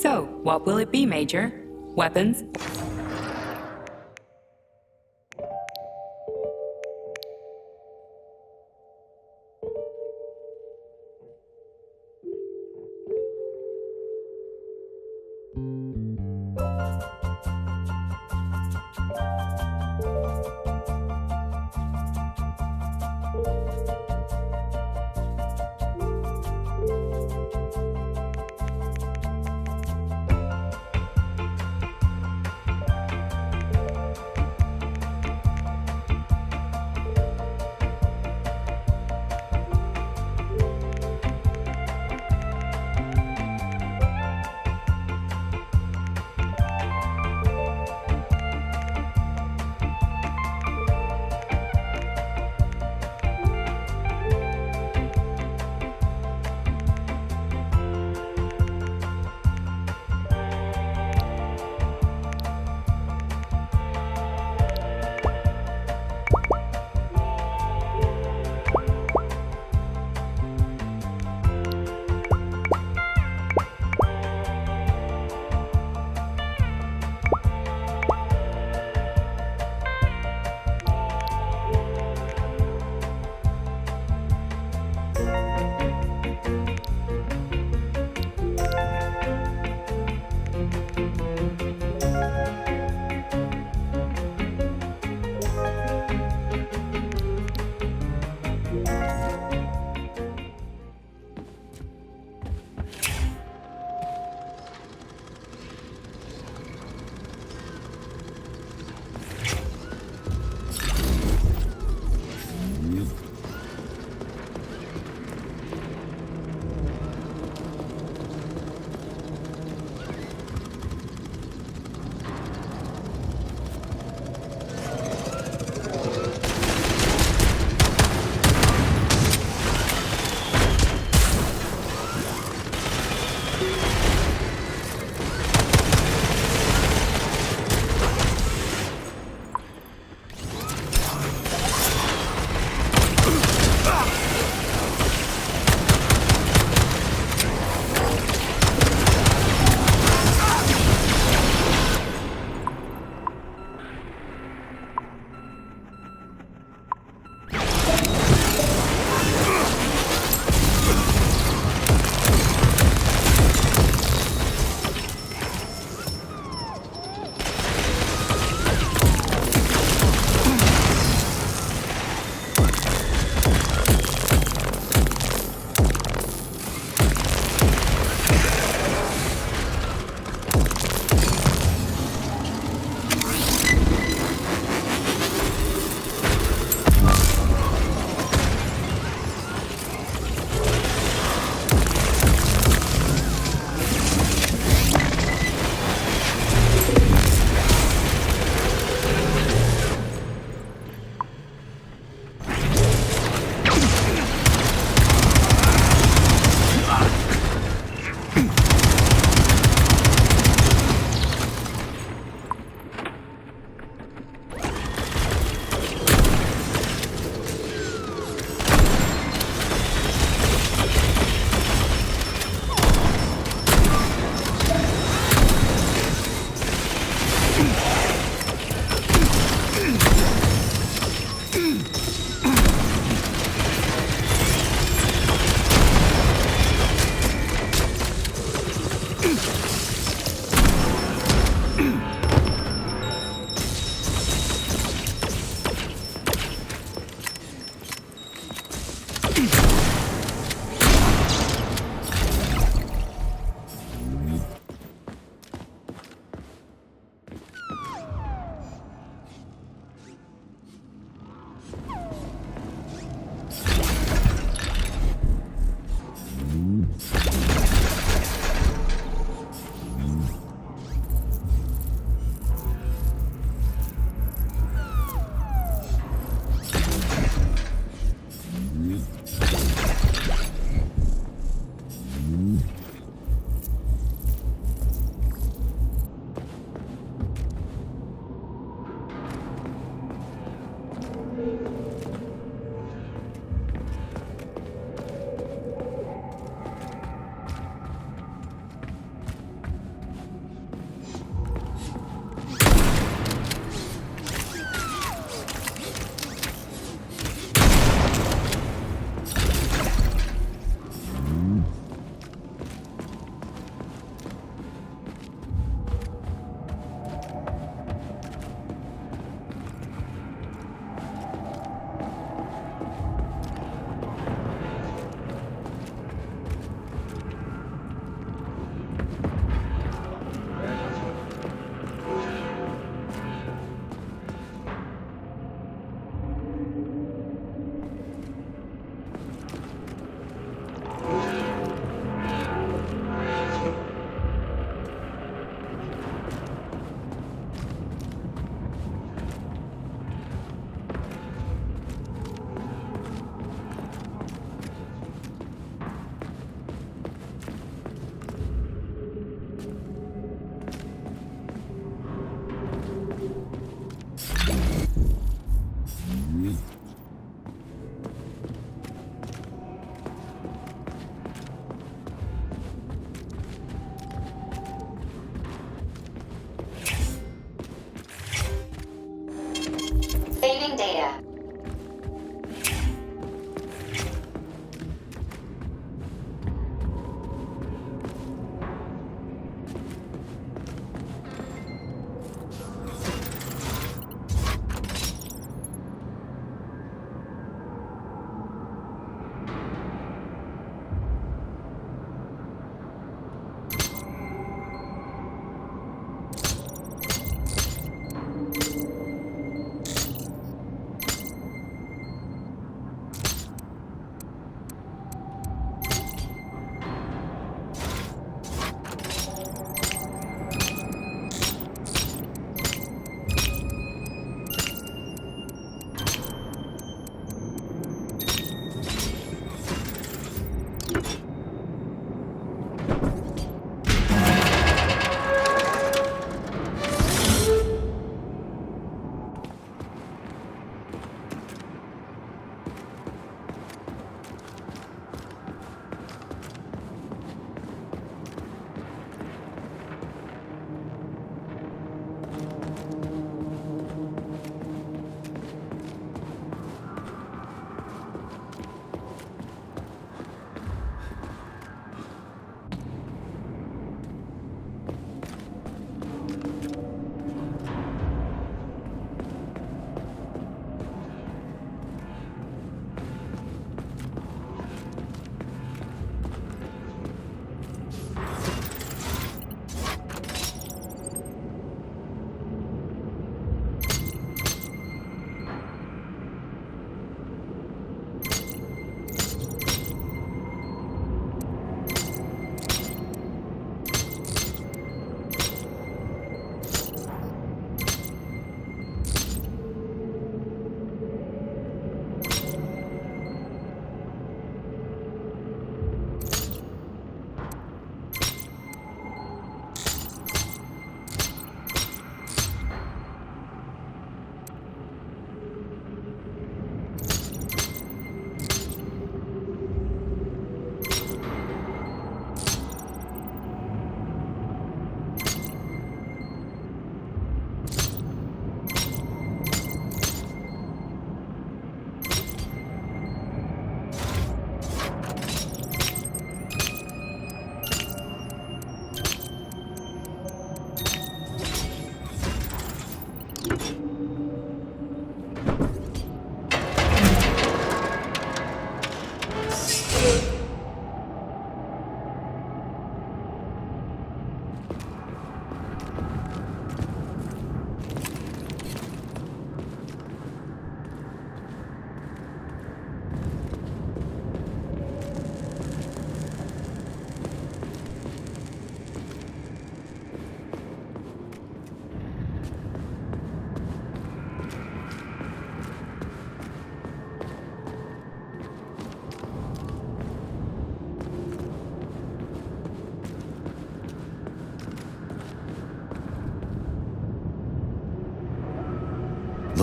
So, what will it be, Major? Weapons?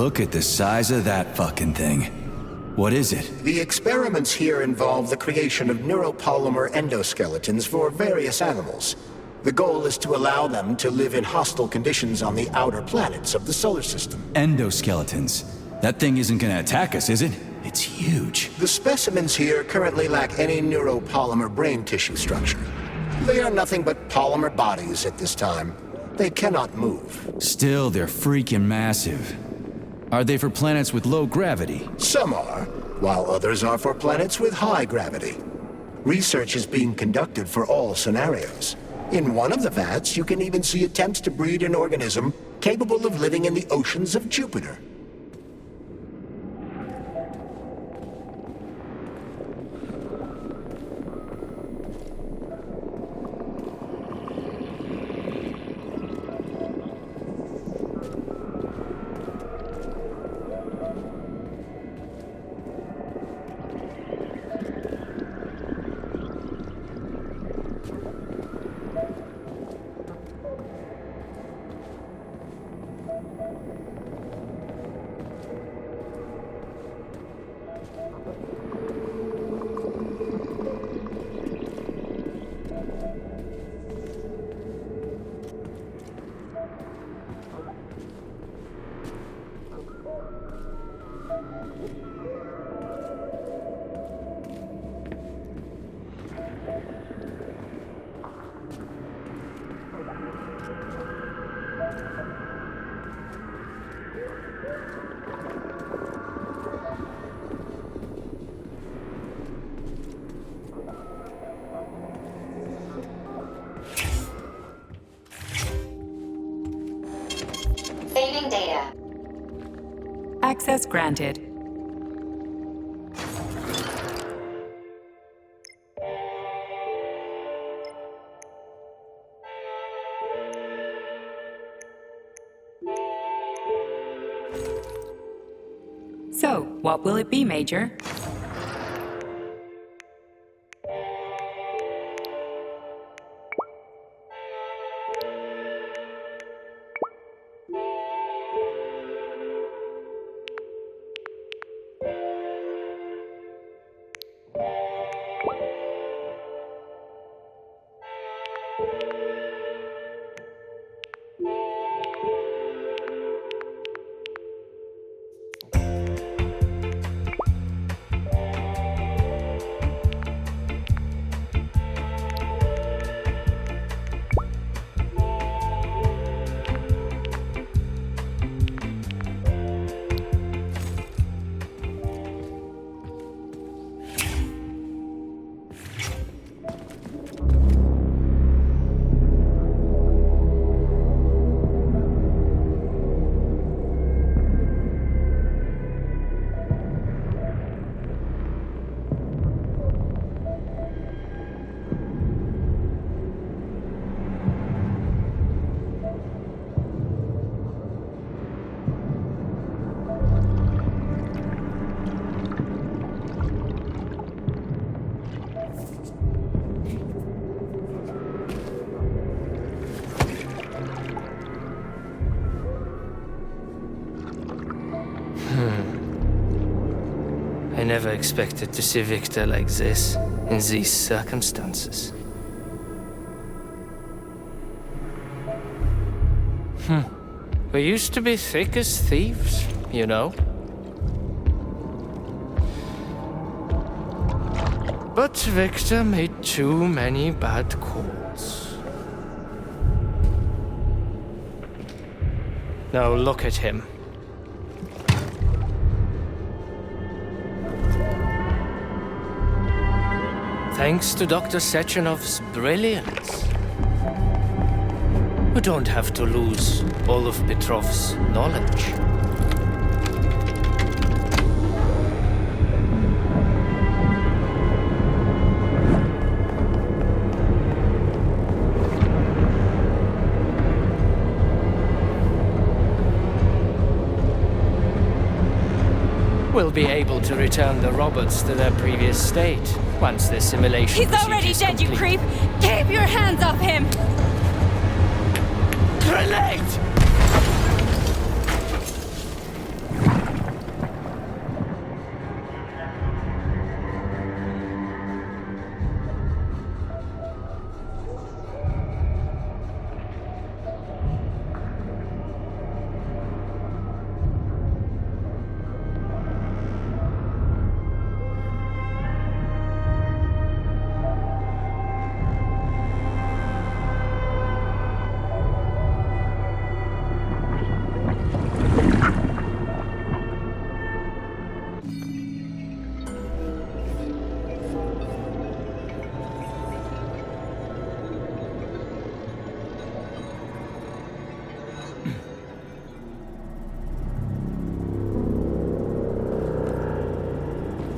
Look at the size of that fucking thing. What is it? The experiments here involve the creation of neuropolymer endoskeletons for various animals. The goal is to allow them to live in hostile conditions on the outer planets of the solar system. Endoskeletons. That thing isn't gonna attack us, is it? It's huge. The specimens here currently lack any neuropolymer brain tissue structure. They are nothing but polymer bodies at this time. They cannot move. Still, they're freaking massive. Are they for planets with low gravity? Some are, while others are for planets with high gravity. Research is being conducted for all scenarios. In one of the vats, you can even see attempts to breed an organism capable of living in the oceans of Jupiter. Saving data. Access granted. So, what will it be, Major? I never expected to see Victor like this, in these circumstances. We used to be thick as thieves, you know? But Victor made too many bad calls. Now look at him. Thanks to Dr. Sechenov's brilliance, we don't have to lose all of Petrov's knowledge. We'll be able to return the robots to their previous state once the simulation He's already dead, complete. you creep! Keep your hands off him! Grenade!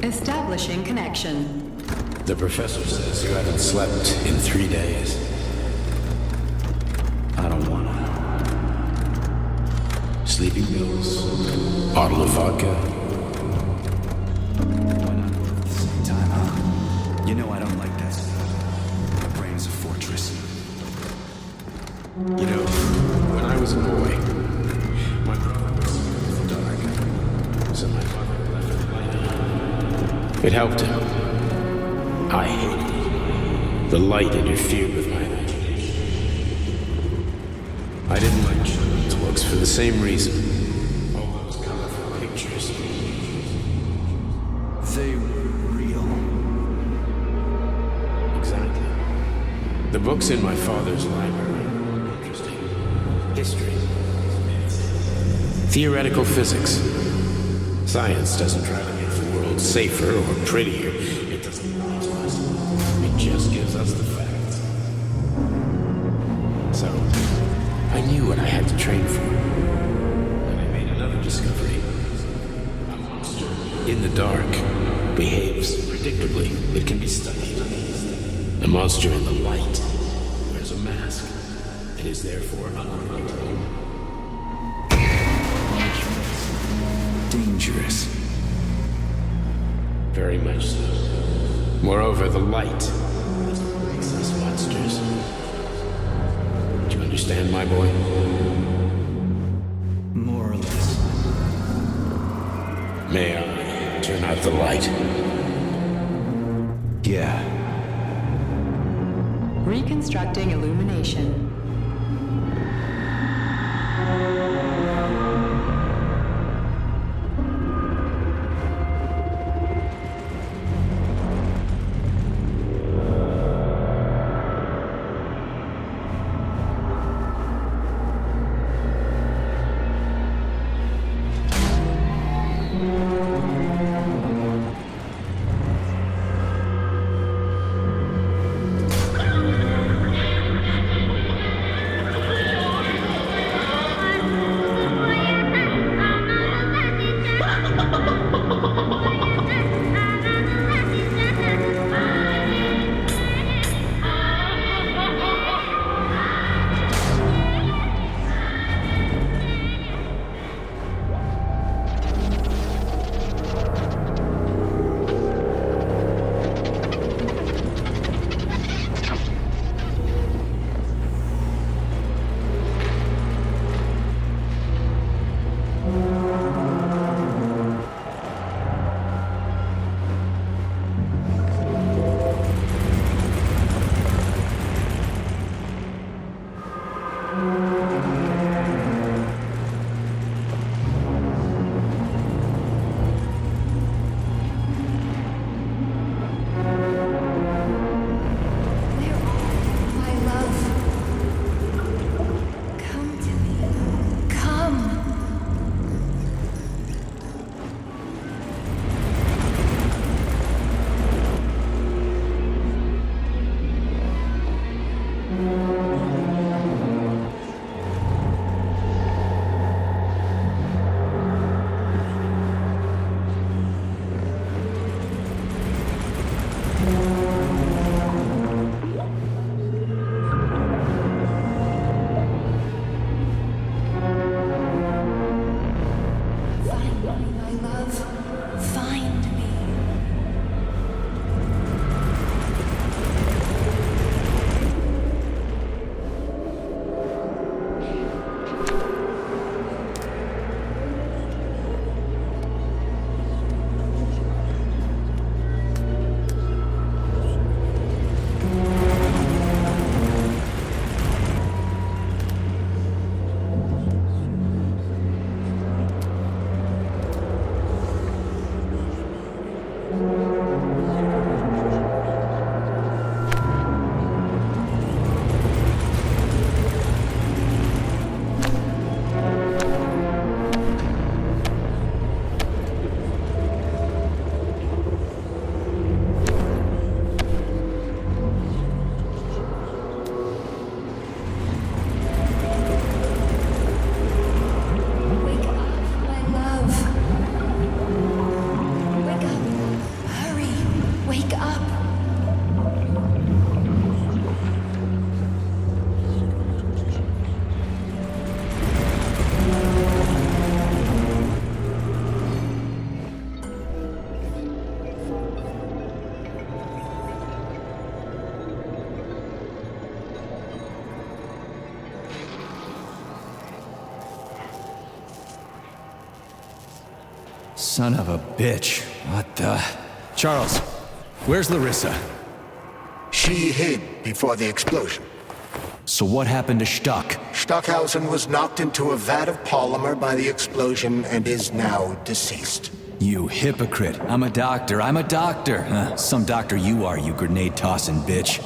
Establishing connection. The professor says you haven't slept in 3 days. I don't wanna. Sleeping pills, bottle of vodka. Why not both at the same time, huh? You know I don't like that stuff. My brain's a fortress. You know, when I was a boy, my brother was in the dark, so my mother left the light on. It helped him. I hated it. The light interfered with my imagination. I didn't like children's books for the same reason. All those colorful pictures. They were real. Exactly. The books in my father's library were interesting. History. Theoretical physics. Science doesn't try to make the world safer or prettier. It doesn't lie to us. It just gives us the facts. So, I knew what I had to train for. And I made another discovery. A monster in the dark behaves predictably. It can be studied. A monster in the light wears a mask and is therefore unpredictable. Dangerous. Very much so. Moreover, the light is what makes us monsters. Do you understand, my boy? More or less. May I turn out the light? Yeah. Reconstructing illumination. Son of a bitch. What the... Charles, where's Larissa? She hid before the explosion. So what happened to Stuck? Stockhausen was knocked into a vat of polymer by the explosion and is now deceased. You hypocrite. I'm a doctor. Huh? Some doctor you are, you grenade-tossing bitch.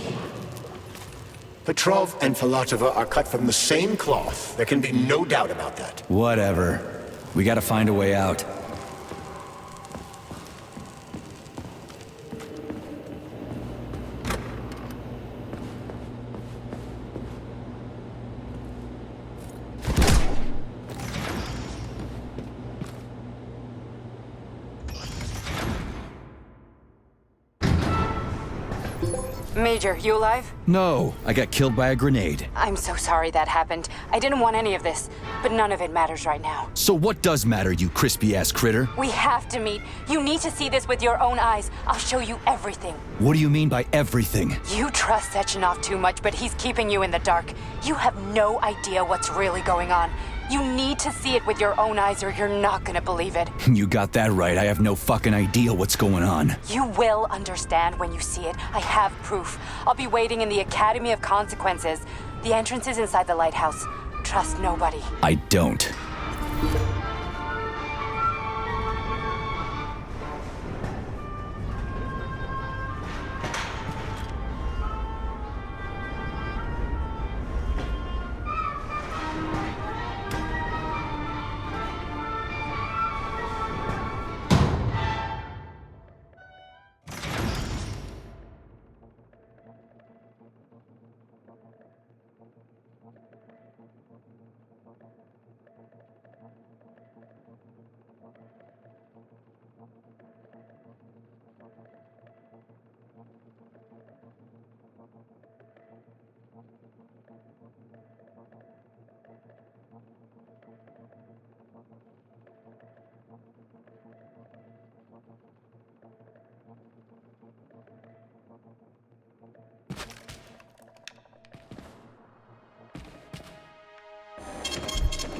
Petrov and Filatova are cut from the same cloth. There can be no doubt about that. Whatever. We gotta find a way out. Major, you alive? No, I got killed by a grenade. I'm so sorry that happened. I didn't want any of this, but none of it matters right now. So what does matter, you crispy-ass critter? We have to meet. You need to see this with your own eyes. I'll show you everything. What do you mean by everything? You trust Sechenov too much, but he's keeping you in the dark. You have no idea what's really going on. You need to see it with your own eyes or you're not gonna believe it. You got that right. I have no fucking idea what's going on. You will understand when you see it. I have proof. I'll be waiting in the Academy of Consequences. The entrance is inside the lighthouse. Trust nobody. I don't.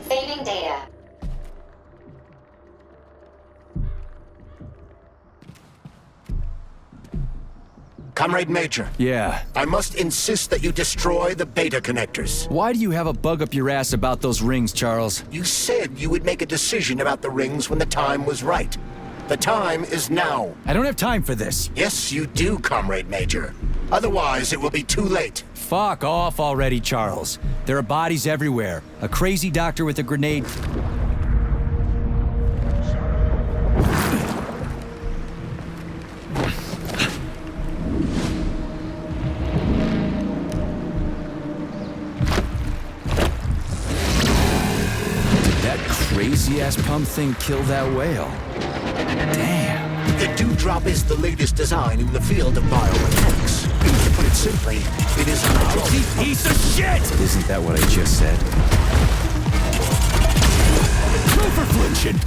Saving data. Comrade Major. Yeah. I must insist that you destroy the beta connectors. Why do you have a bug up your ass about those rings, Charles? You said you would make a decision about the rings when the time was right. The time is now. I don't have time for this. Yes, you do, Comrade Major. Otherwise, it will be too late. Fuck off already, Charles. There are bodies everywhere. A crazy doctor with a grenade... Crazy-ass pump thing killed that whale. Damn. The Dewdrop is the latest design in the field of biomechanics. To put it simply, it is a Lousy piece of shit! Isn't that what I just said? Go for flinching!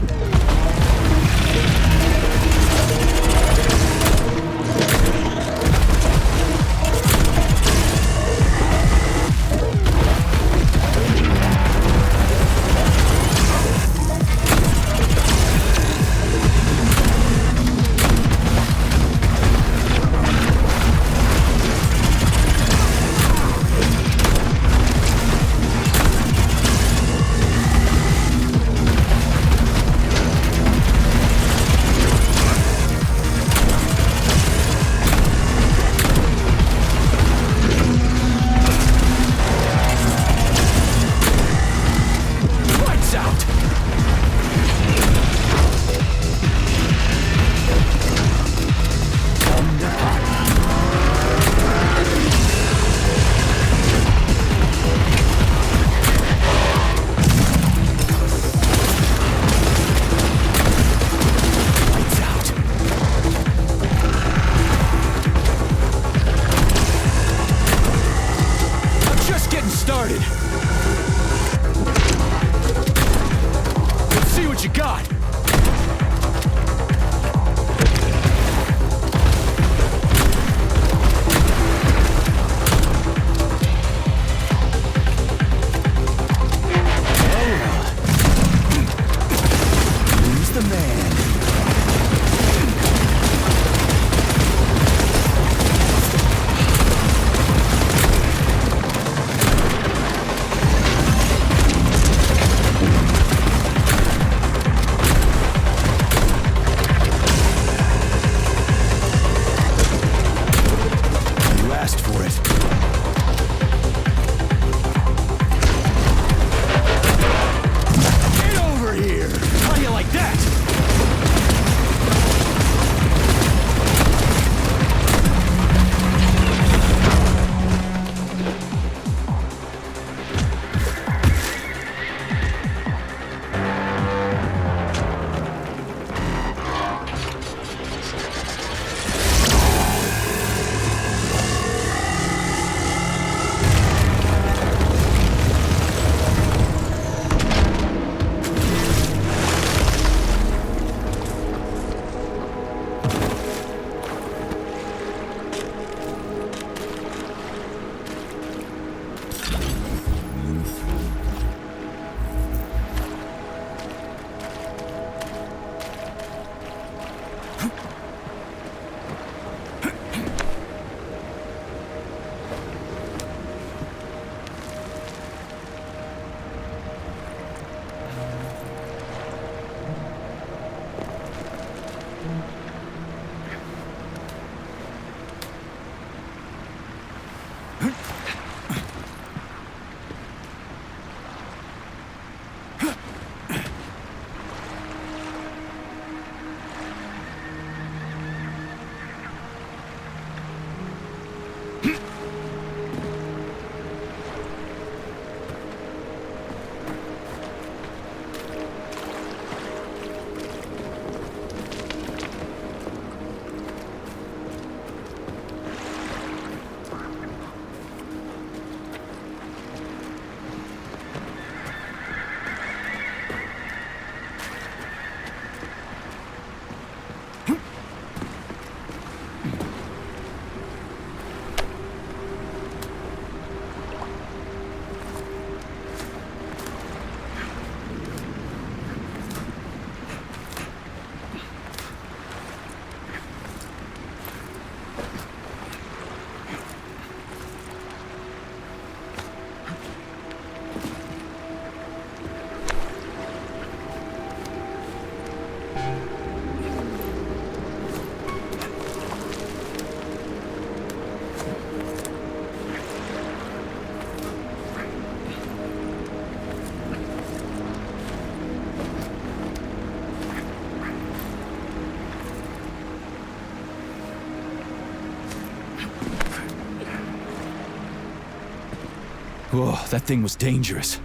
Whoa, that thing was dangerous.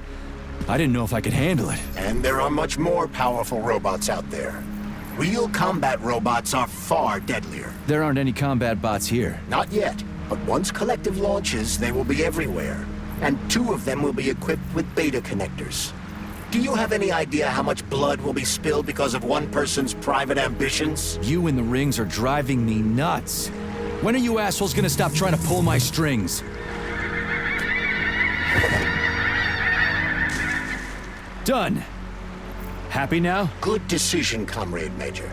I didn't know if I could handle it. And there are much more powerful robots out there. Real combat robots are far deadlier. There aren't any combat bots here. Not yet, but once Collective launches, they will be everywhere. And 2 of them will be equipped with beta connectors. Do you have any idea how much blood will be spilled because of one person's private ambitions? You in the rings are driving me nuts. When are you assholes gonna stop trying to pull my strings? Done. Happy now? Good decision, Comrade Major.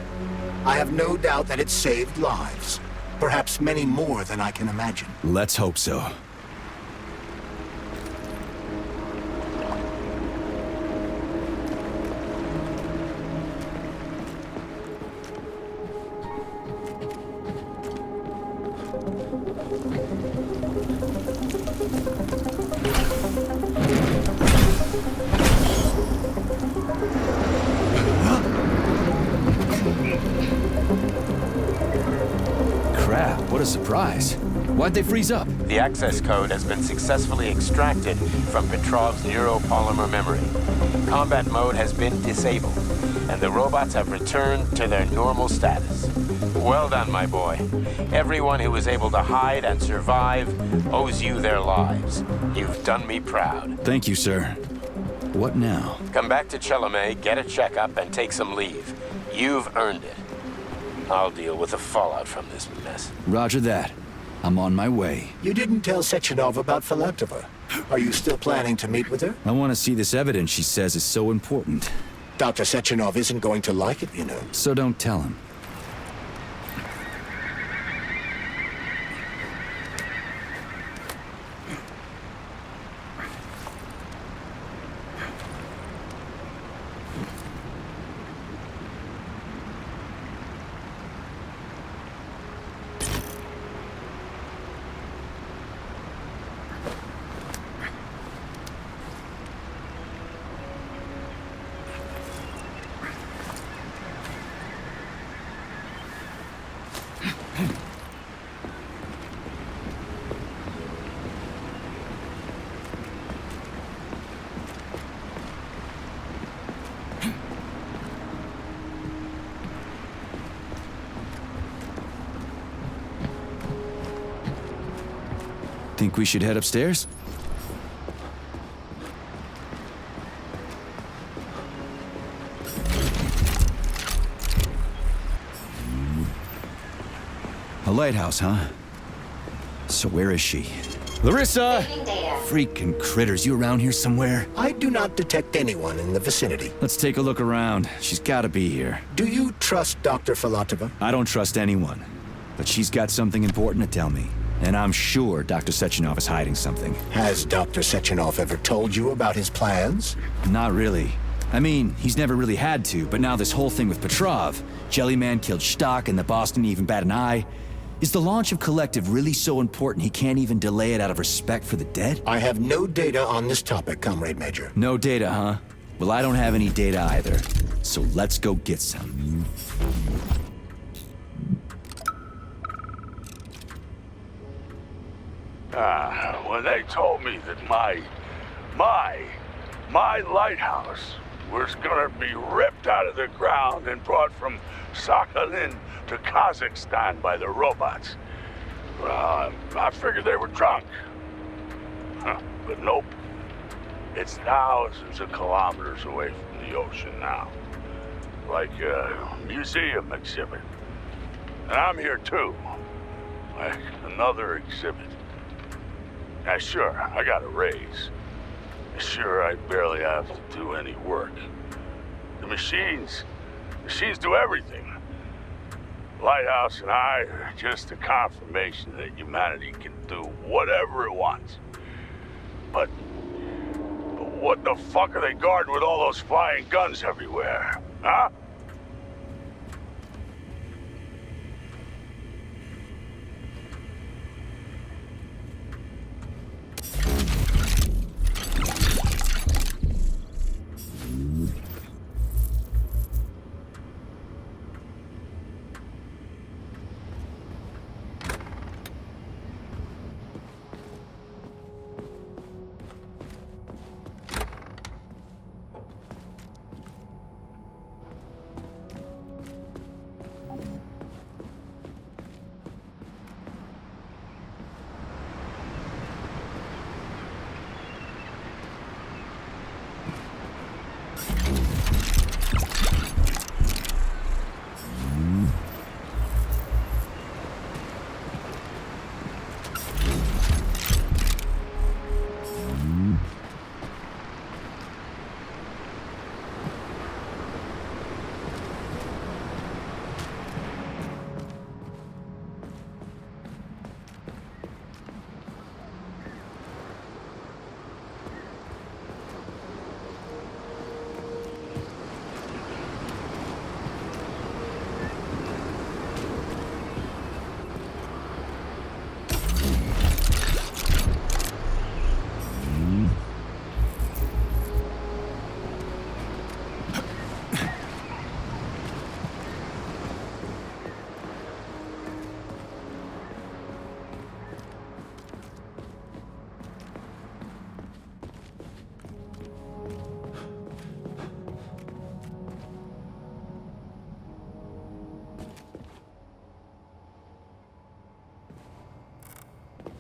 I have no doubt that it saved lives. Perhaps many more than I can imagine. Let's hope so. Crap, what a surprise. Why'd they freeze up? The access code has been successfully extracted from Petrov's neuropolymer memory. Combat mode has been disabled, and the robots have returned to their normal status. Well done, my boy. Everyone who was able to hide and survive owes you their lives. You've done me proud. Thank you, sir. What now? Come back to Chelome, get a checkup, and take some leave. You've earned it. I'll deal with the fallout from this mess. Roger that. I'm on my way. You didn't tell Sechenov about Filatova. Are you still planning to meet with her? I want to see this evidence she says is so important. Dr. Sechenov isn't going to like it, you know. So don't tell him. Think we should head upstairs? A lighthouse, huh? So where is she? Larissa! Saving data. Freaking critters, you around here somewhere? I do not detect anyone in the vicinity. Let's take a look around. She's gotta be here. Do you trust Dr. Filatova? I don't trust anyone. But she's got something important to tell me. And I'm sure Dr. Sechenov is hiding something. Has Dr. Sechenov ever told you about his plans? Not really. I mean, he's never really had to, but now this whole thing with Petrov, Jellyman killed Stock and the boss didn't even bat an eye. Is the launch of Collective really so important he can't even delay it out of respect for the dead? I have no data on this topic, Comrade Major. No data, huh? Well, I don't have any data either. So let's go get some. When they told me that my lighthouse was gonna be ripped out of the ground and brought from Sakhalin to Kazakhstan by the robots, well, I figured they were drunk. But nope. It's thousands of kilometers away from the ocean now. Like a museum exhibit. And I'm here too. Like another exhibit. Now sure, I got a raise. Sure, I barely have to do any work. The machines do everything. Lighthouse and I are just a confirmation that humanity can do whatever it wants. But what the fuck are they guarding with all those flying guns everywhere, huh?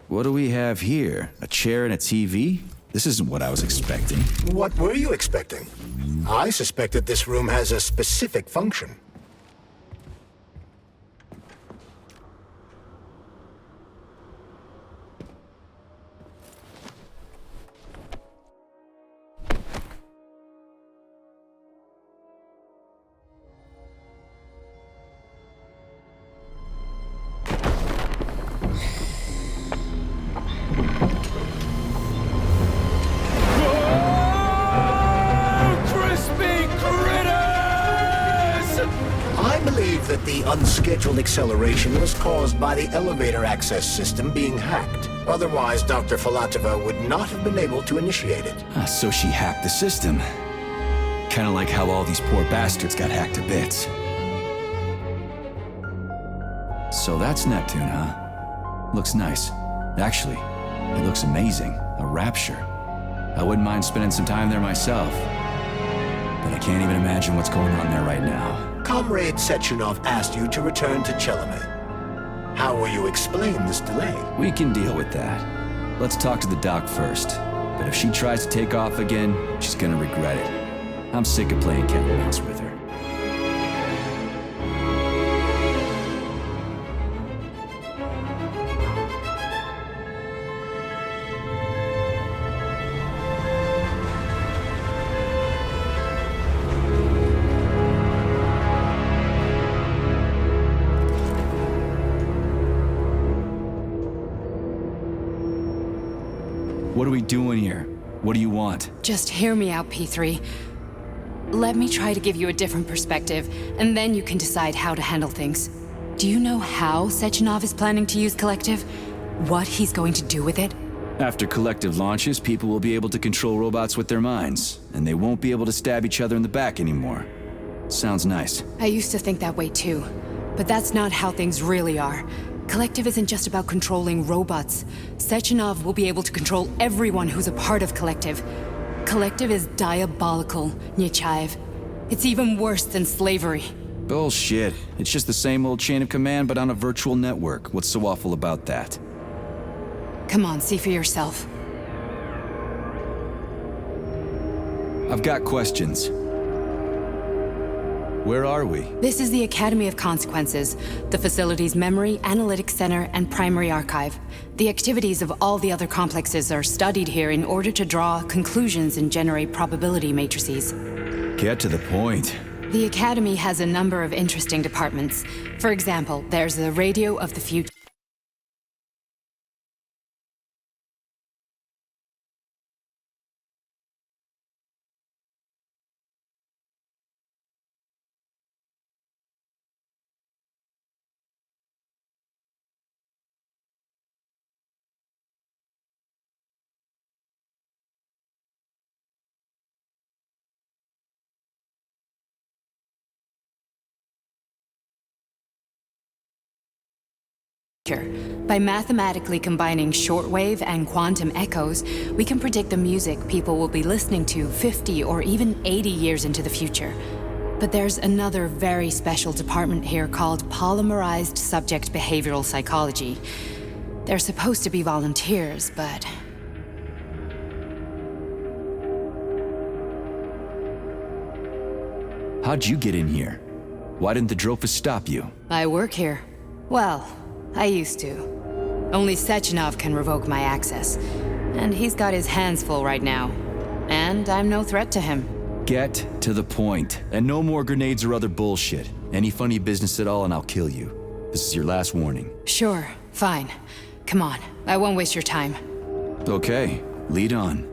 What do we have here? A chair and a TV? This isn't what I was expecting. What were you expecting? I suspect that this room has a specific function. The unscheduled acceleration was caused by the elevator access system being hacked. Otherwise, Dr. Filatova would not have been able to initiate it. So she hacked the system. Kinda like how all these poor bastards got hacked to bits. So that's Neptune, huh? Looks nice. Actually, it looks amazing. A rapture. I wouldn't mind spending some time there myself. But I can't even imagine what's going on there right now. Comrade Sechenov asked you to return to Chelome. How will you explain this delay? We can deal with that. Let's talk to the doc first. But if she tries to take off again, she's gonna regret it. I'm sick of playing cat and mouse with her. What are we doing here? What do you want? Just hear me out, P3. let me try to give you a different perspective, and then you can decide how to handle things. Do you know how Sechenov is planning to use Collective? What he's going to do with it? After Collective launches, people will be able to control robots with their minds, and they won't be able to stab each other in the back anymore. Sounds nice. I used to think that way too, but that's not how things really are. Collective isn't just about controlling robots. Sechenov will be able to control everyone who's a part of Collective. Collective is diabolical, Nechayev. It's even worse than slavery. Bullshit. It's just the same old chain of command, but on a virtual network. What's so awful about that? Come on, see for yourself. I've got questions. Where are we? This is the Academy of Consequences, the facility's memory, analytics center, and primary archive. The activities of all the other complexes are studied here in order to draw conclusions and generate probability matrices. Get to the point. The Academy has a number of interesting departments. For example, there's the Radio of the Future. By mathematically combining shortwave and quantum echoes, we can predict the music people will be listening to 50 or even 80 years into the future. But there's another very special department here called Polymerized Subject Behavioral Psychology. They're supposed to be volunteers, but... How'd you get in here? Why didn't the Drofus stop you? I work here. Well, I used to. Only Sechenov can revoke my access. And he's got his hands full right now. And I'm no threat to him. Get to the point. And no more grenades or other bullshit. Any funny business at all and I'll kill you. This is your last warning. Sure, fine. Come on, I won't waste your time. Okay, lead on.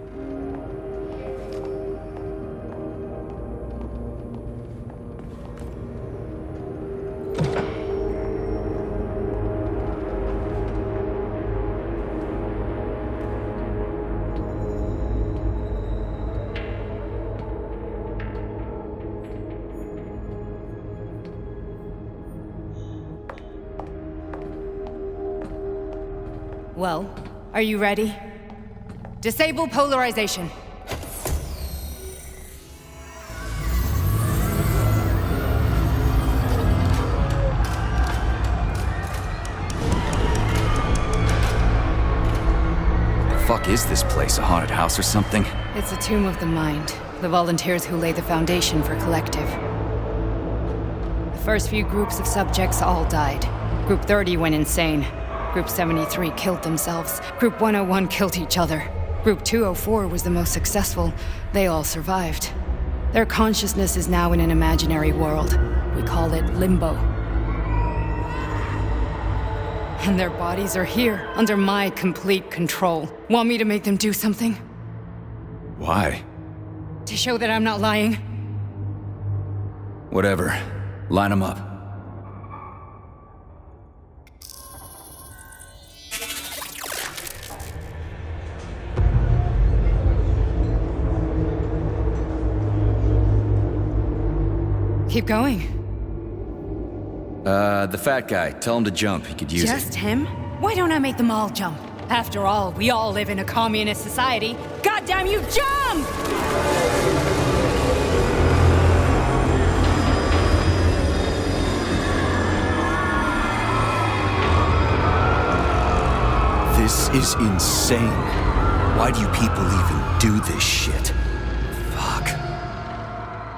Well, are you ready? Disable polarization. Fuck is this place? A haunted house or something? It's a tomb of the mind. The volunteers who lay the foundation for Collective. The first few groups of subjects all died. Group 30 went insane. Group 73 killed themselves. Group 101 killed each other. Group 204 was the most successful. They all survived. Their consciousness is now in an imaginary world. We call it Limbo. And their bodies are here, under my complete control. Want me to make them do something? Why? To show that I'm not lying? Whatever. Line them up. Keep going. The fat guy. Tell him to jump. He could use it. Just him? Why don't I make them all jump? After all, we all live in a communist society. Goddamn you, jump! This is insane. Why do you people even do this shit? Fuck.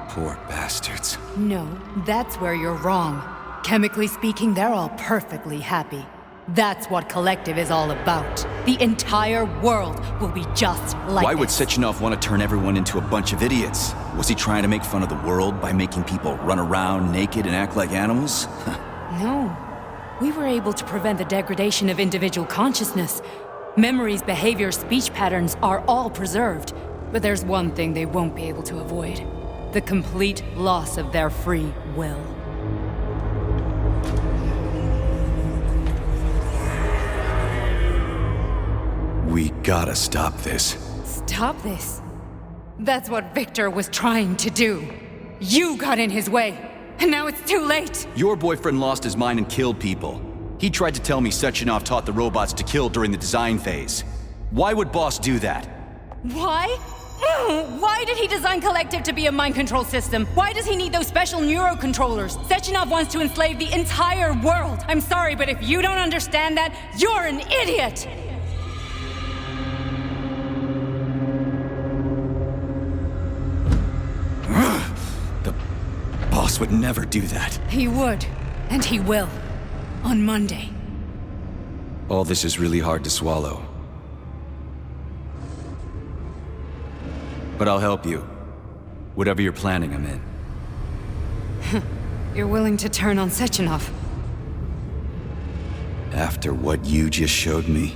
Poor bastards. No, that's where you're wrong. Chemically speaking, they're all perfectly happy. That's what Collective is all about. The entire world will be just like Why would this. Sechenov want to turn everyone into a bunch of idiots? Was he trying to make fun of the world by making people run around naked and act like animals? No. We were able to prevent the degradation of individual consciousness. Memories, behaviors, speech patterns are all preserved. But there's one thing they won't be able to avoid. The complete loss of their free will. We gotta stop this. Stop this. That's what Victor was trying to do. You got in his way, and now it's too late. Your boyfriend lost his mind and killed people. He tried to tell me Sechenov taught the robots to kill during the design phase. Why would Boss do that? Why? Why did he design Collective to be a mind control system? Why does he need those special neurocontrollers? Sechenov wants to enslave the entire world. I'm sorry, but if you don't understand that, you're an idiot! The Boss would never do that. He would, and he will. On Monday. All this is really hard to swallow. But I'll help you. Whatever you're planning, I'm in. You're willing to turn on Sechenov? After what you just showed me?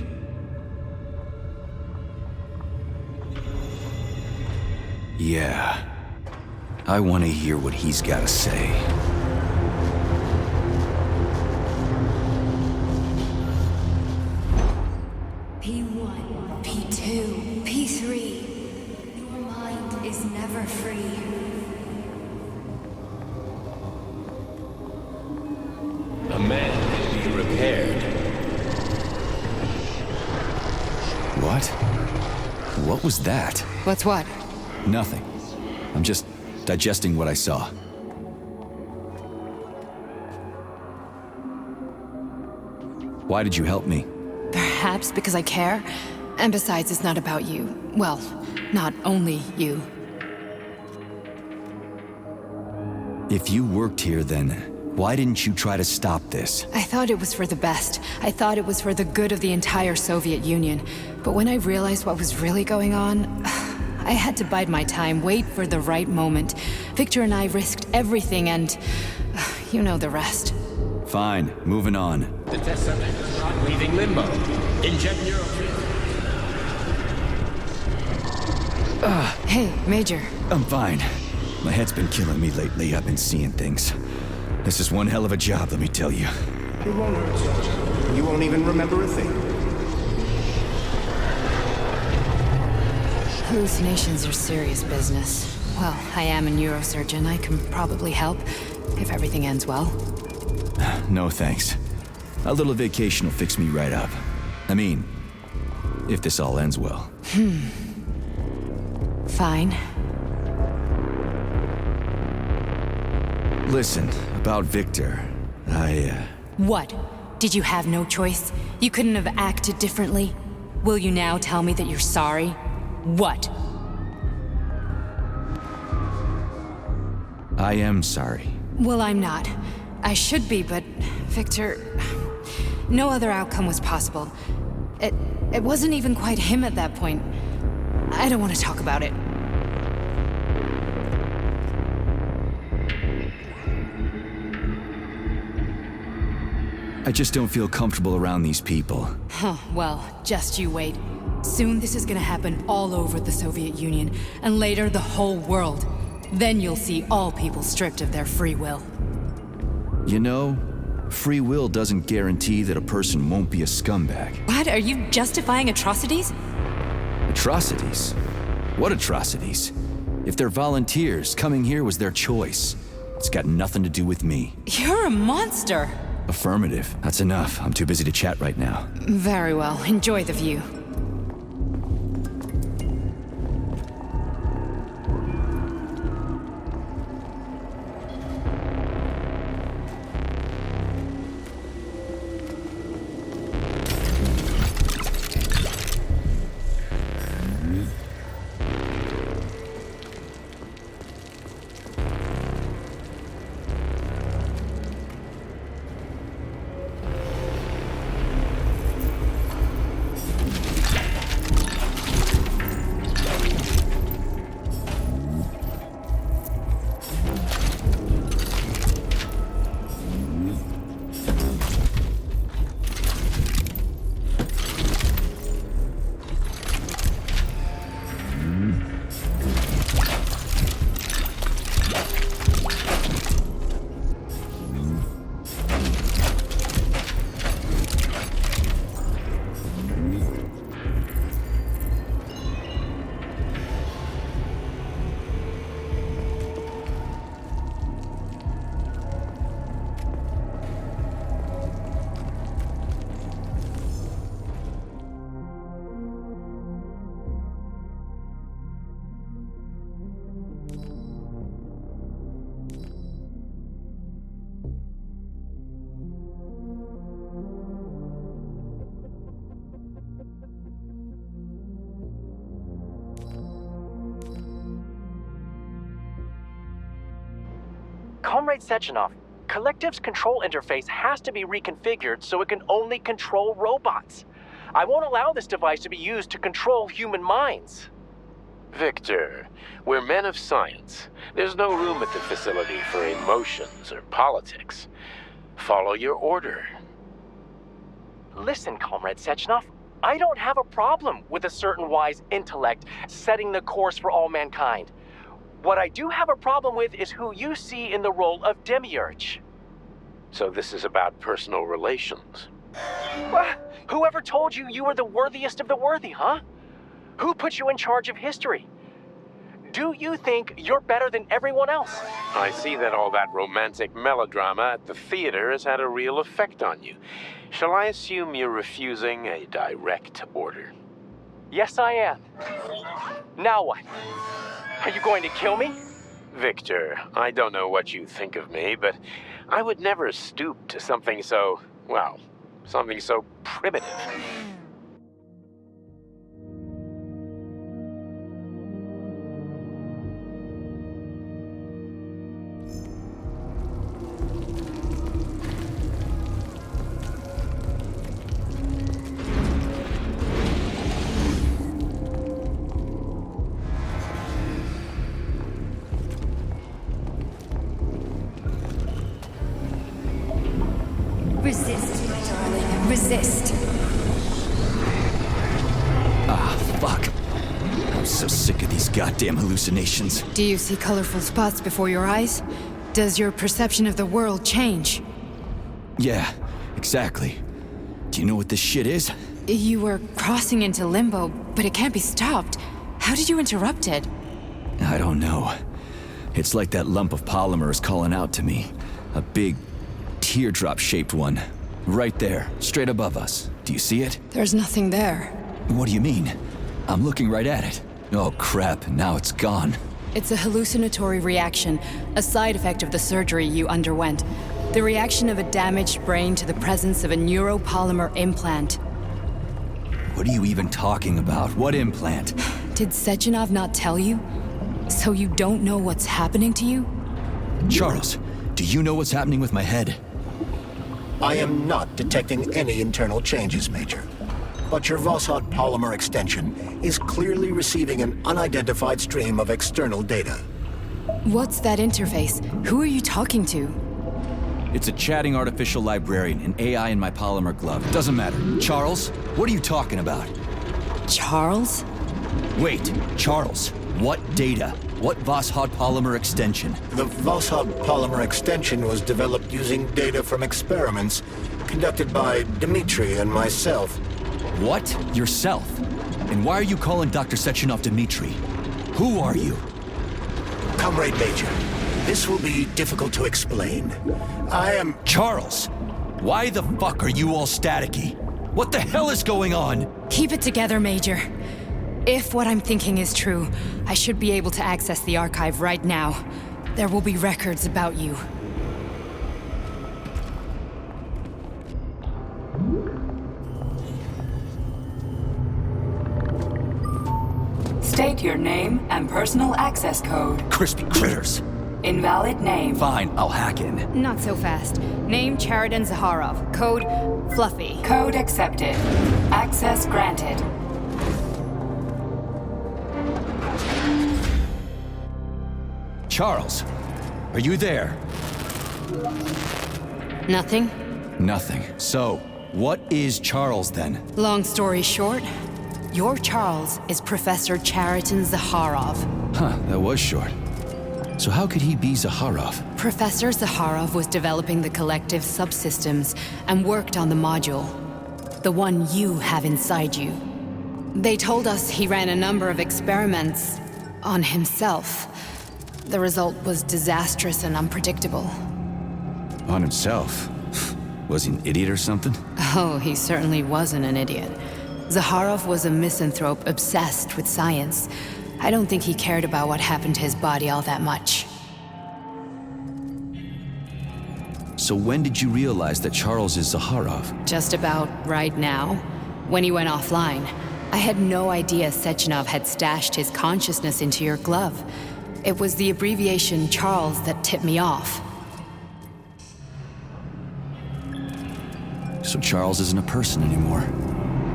Yeah. I want to hear what he's got to say. P1, P2, P3. Your mind is never free. A man may be repaired. What? What was that? What's what? Nothing. I'm just digesting what I saw. Why did you help me? Perhaps because I care. And besides, it's not about you. Well, not only you. If you worked here, then why didn't you try to stop this? I thought it was for the best. I thought it was for the good of the entire Soviet Union. But when I realized what was really going on, I had to bide my time, wait for the right moment. Victor and I risked everything and you know the rest. Fine, moving on. The test subject is not leaving limbo. Inject neurotransmitter. Hey, Major. I'm fine. My head's been killing me lately. I've been seeing things. This is one hell of a job, let me tell you. It won't hurt, Sergeant. You won't even remember a thing. Hallucinations are serious business. Well, I am a neurosurgeon. I can probably help, if everything ends well. No thanks. A little vacation will fix me right up. I mean, if this all ends well. Fine. Listen, about Victor, What? Did you have no choice? You couldn't have acted differently? Will you now tell me that you're sorry? What? I am sorry. Well, I'm not. I should be, but Victor... No other outcome was possible. It wasn't even quite him at that point. I don't want to talk about it. I just don't feel comfortable around these people. Huh, well, just you wait. Soon this is gonna happen all over the Soviet Union, and later the whole world. Then you'll see all people stripped of their free will. You know, free will doesn't guarantee that a person won't be a scumbag. What? Are you justifying atrocities? Atrocities? What atrocities? If they're volunteers, coming here was their choice. It's got nothing to do with me. You're a monster! Affirmative. That's enough. I'm too busy to chat right now. Very well. Enjoy the view. Comrade Sechenov, Collective's control interface has to be reconfigured so it can only control robots. I won't allow this device to be used to control human minds. Victor, we're men of science. There's no room at the facility for emotions or politics. Follow your order. Listen, Comrade Sechenov, I don't have a problem with a certain wise intellect setting the course for all mankind. What I do have a problem with is who you see in the role of Demiurge. So this is about personal relations. Whoever told you you were the worthiest of the worthy, huh? Who put you in charge of history? Do you think you're better than everyone else? I see that all that romantic melodrama at the theater has had a real effect on you. Shall I assume you're refusing a direct order? Yes, I am. Now what? Are you going to kill me? Victor, I don't know what you think of me, but I would never stoop to something so, well, something so primitive. Resist, my darling. Resist. Ah, fuck. I'm so sick of these goddamn hallucinations. Do you see colorful spots before your eyes? Does your perception of the world change? Yeah, exactly. Do you know what this shit is? You were crossing into limbo, but it can't be stopped. How did you interrupt it? I don't know. It's like that lump of polymer is calling out to me. A big, teardrop-shaped one. Right there, straight above us. Do you see it? There's nothing there. What do you mean? I'm looking right at it. Oh crap, now it's gone. It's a hallucinatory reaction, a side effect of the surgery you underwent. The reaction of a damaged brain to the presence of a neuropolymer implant. What are you even talking about? What implant? Did Sechenov not tell you? So you don't know what's happening to you? Charles, do you know what's happening with my head? I am not detecting any internal changes, Major. But your Voskhod polymer extension is clearly receiving an unidentified stream of external data. What's that interface? Who are you talking to? It's a chatting artificial librarian, an AI in my polymer glove. Doesn't matter. Charles, what are you talking about? Charles? Wait, Charles, what data? What Voskhod polymer extension? The Voskhod polymer extension was developed using data from experiments conducted by Dmitri and myself. What? Yourself? And why are you calling Dr. Sechenov Dmitri? Who are you? Comrade Major, this will be difficult to explain. I am... Charles! Why the fuck are you all staticky? What the hell is going on? Keep it together, Major. If what I'm thinking is true, I should be able to access the archive right now. There will be records about you. State your name and personal access code. Crispy critters! Invalid name. Fine, I'll hack in. Not so fast. Name Cheriton Zaharov. Code Fluffy. Code accepted. Access granted. Charles, are you there? Nothing? Nothing. So, what is Charles then? Long story short, your Charles is Professor Cheriton Zaharov. Huh, that was short. So how could he be Zaharov? Professor Zaharov was developing the collective subsystems and worked on the module. The one you have inside you. They told us he ran a number of experiments on himself. The result was disastrous and unpredictable. On himself? Was he an idiot or something? Oh, he certainly wasn't an idiot. Zaharov was a misanthrope obsessed with science. I don't think he cared about what happened to his body all that much. So when did you realize that Charles is Zaharov? Just about right now, when he went offline. I had no idea Sechenov had stashed his consciousness into your glove. It was the abbreviation Charles that tipped me off. So Charles isn't a person anymore.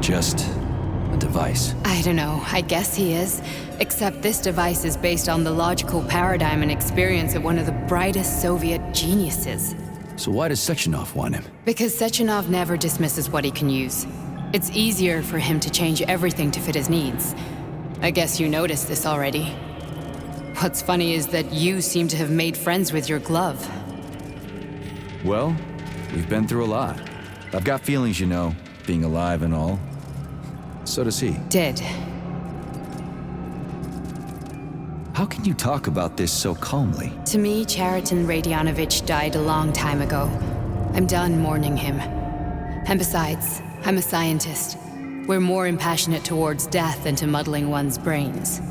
Just a device. I don't know, I guess he is. Except this device is based on the logical paradigm and experience of one of the brightest Soviet geniuses. So why does Sechenov want him? Because Sechenov never dismisses what he can use. It's easier for him to change everything to fit his needs. I guess you noticed this already. What's funny is that you seem to have made friends with your glove. Well, we've been through a lot. I've got feelings, you know, being alive and all. So does he. Did. How can you talk about this so calmly? To me, Chariton Radionovich died a long time ago. I'm done mourning him. And besides, I'm a scientist. We're more impassionate towards death than to muddling one's brains.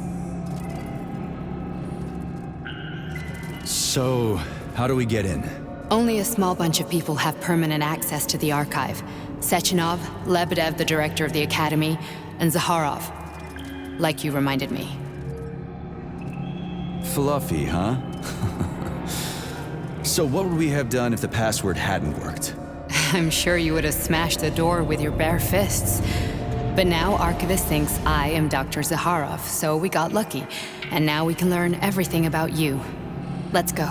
So, how do we get in? Only a small bunch of people have permanent access to the archive. Sechenov, Lebedev, the director of the Academy, and Zaharov. Like you reminded me. Fluffy, huh? So what would we have done if the password hadn't worked? I'm sure you would have smashed the door with your bare fists. But now Archivist thinks I am Dr. Zaharov, so we got lucky. And now we can learn everything about you. Let's go.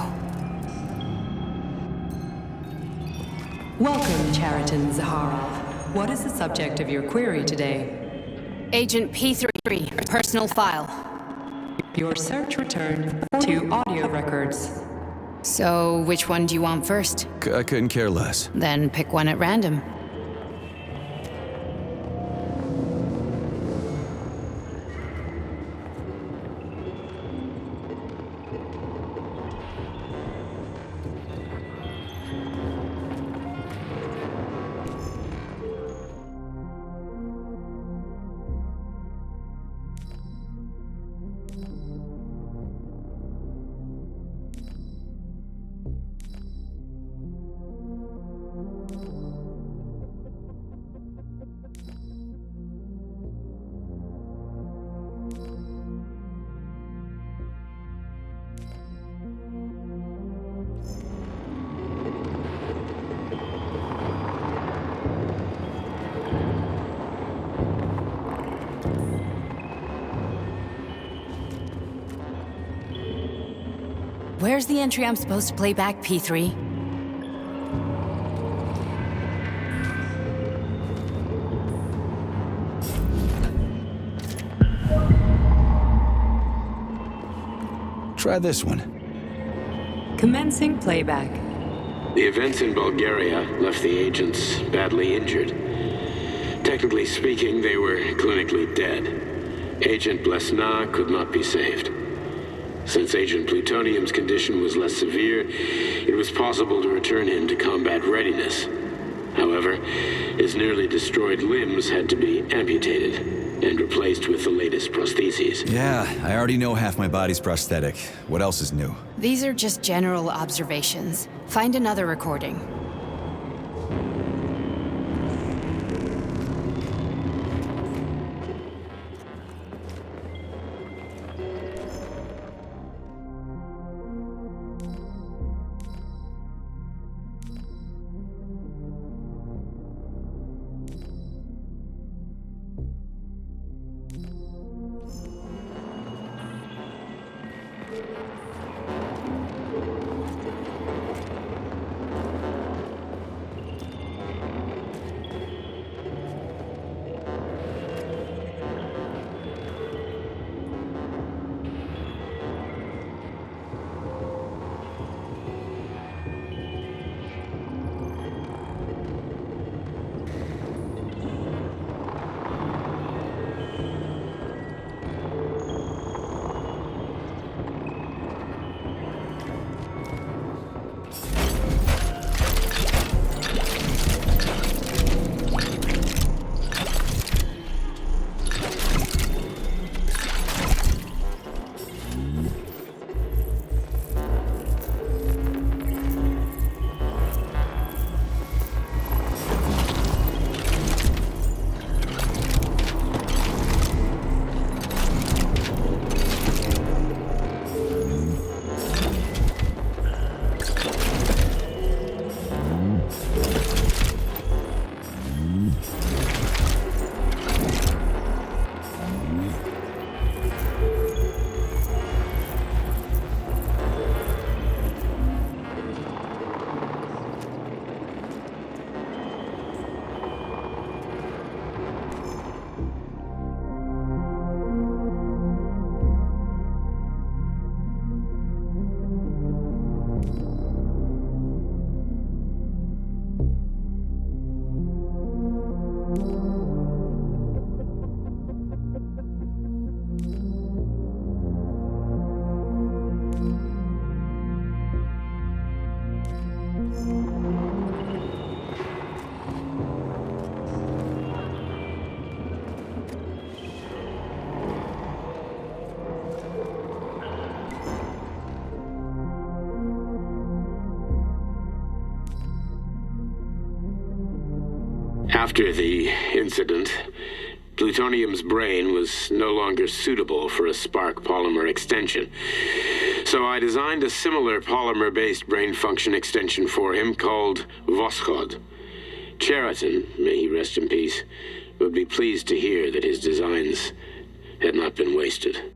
Welcome, Chariton Zaharov. What is the subject of your query today? Agent P33, personal file. Your search returned 2 audio records. So, which one do you want first? I couldn't care less. Then pick one at random. Where's the entry I'm supposed to play back, P3? Try this one. Commencing playback. The events in Bulgaria left the agents badly injured. Technically speaking, they were clinically dead. Agent Blesna could not be saved. Since Agent Plutonium's condition was less severe, it was possible to return him to combat readiness. However, his nearly destroyed limbs had to be amputated and replaced with the latest prostheses. Yeah, I already know half my body's prosthetic. What else is new? These are just general observations. Find another recording. After the incident, plutonium's brain was no longer suitable for a spark polymer extension. So I designed a similar polymer-based brain function extension for him called Voskhod. Cheriton, may he rest in peace, would be pleased to hear that his designs had not been wasted.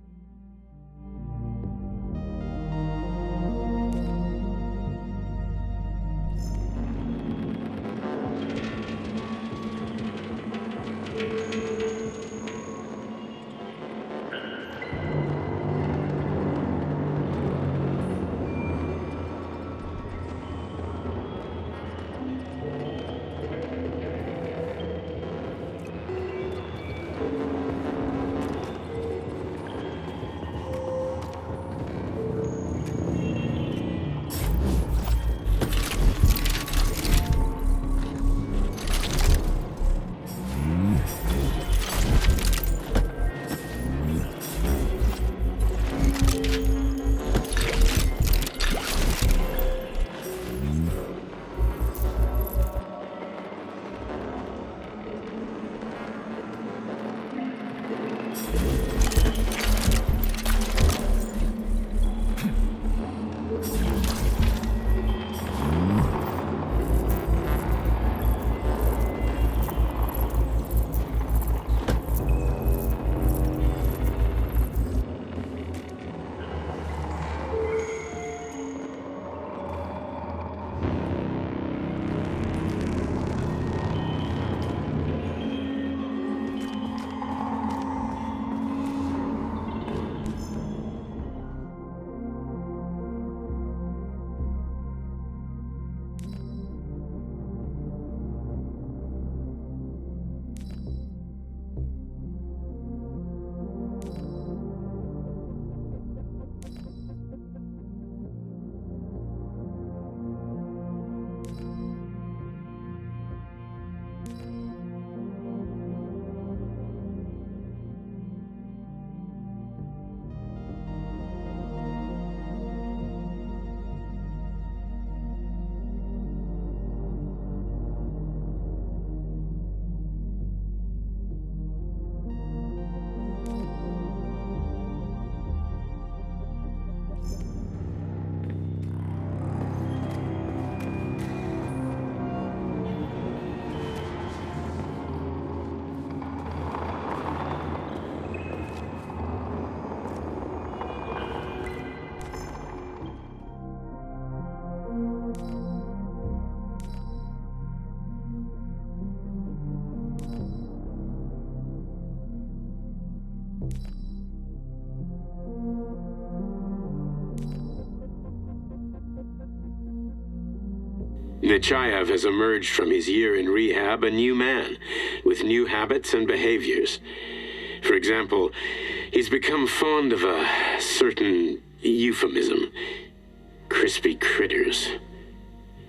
Nechayev has emerged from his year in rehab a new man, with new habits and behaviors. For example, he's become fond of a certain euphemism: crispy critters.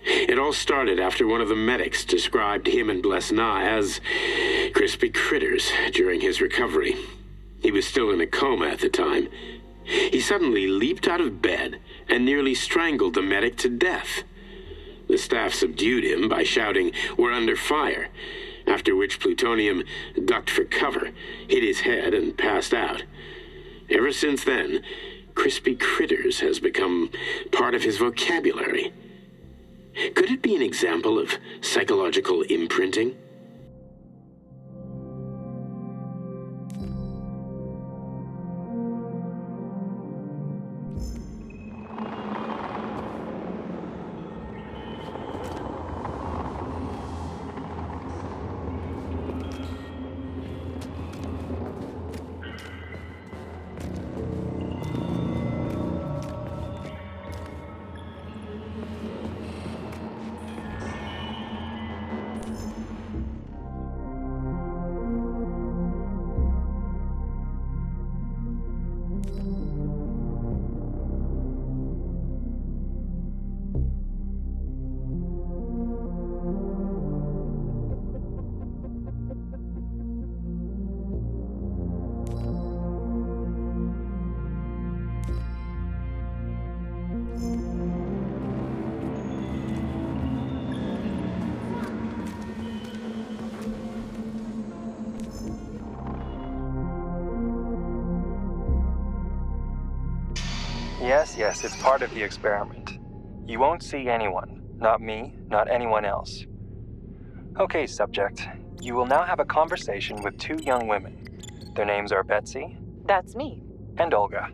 It all started after one of the medics described him and Blesna as crispy critters during his recovery. He was still in a coma at the time. He suddenly leaped out of bed and nearly strangled the medic to death. The staff subdued him by shouting, "We're under fire," after which plutonium ducked for cover, hit his head, and passed out. Ever since then, crispy critters has become part of his vocabulary. Could it be an example of psychological imprinting? Yes, it's part of the experiment. You won't see anyone. Not me, not anyone else. Okay, subject. You will now have a conversation with two young women. Their names are Betsy. That's me. And Olga.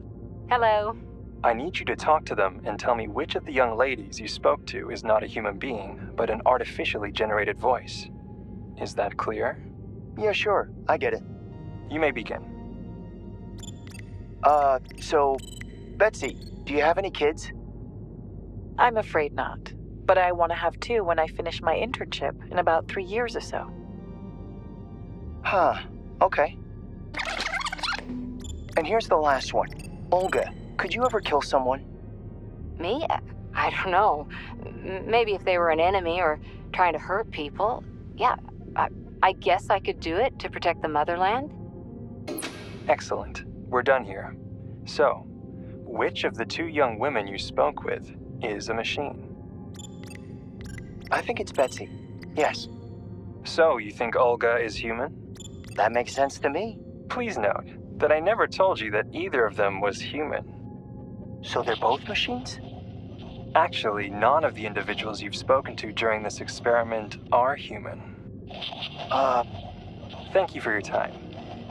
Hello. I need you to talk to them and tell me which of the young ladies you spoke to is not a human being, but an artificially generated voice. Is that clear? Yeah, sure. I get it. You may begin. So, Betsy, do you have any kids? I'm afraid not. But I want to have 2 when I finish my internship in about 3 years or so. Huh. Okay. And here's the last one. Olga, could you ever kill someone? Me? I don't know. Maybe if they were an enemy or trying to hurt people. Yeah, I guess I could do it to protect the motherland. Excellent. We're done here. So, which of the two young women you spoke with is a machine? I think it's Betsy. Yes. So, you think Olga is human? That makes sense to me. Please note that I never told you that either of them was human. So they're both machines? Actually, none of the individuals you've spoken to during this experiment are human. Thank you for your time.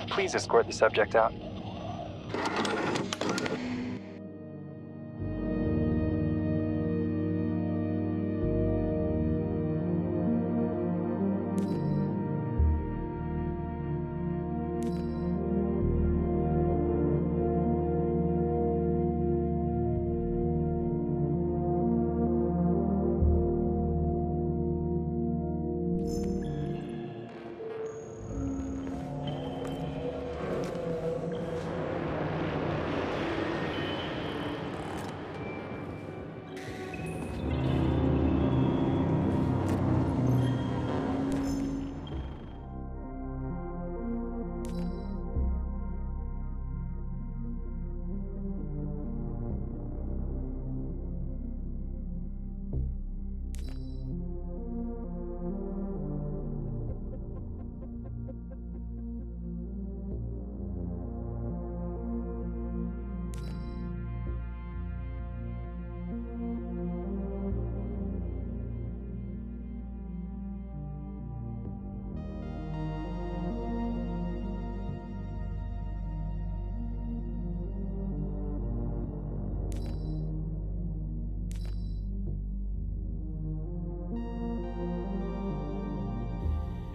Please escort the subject out.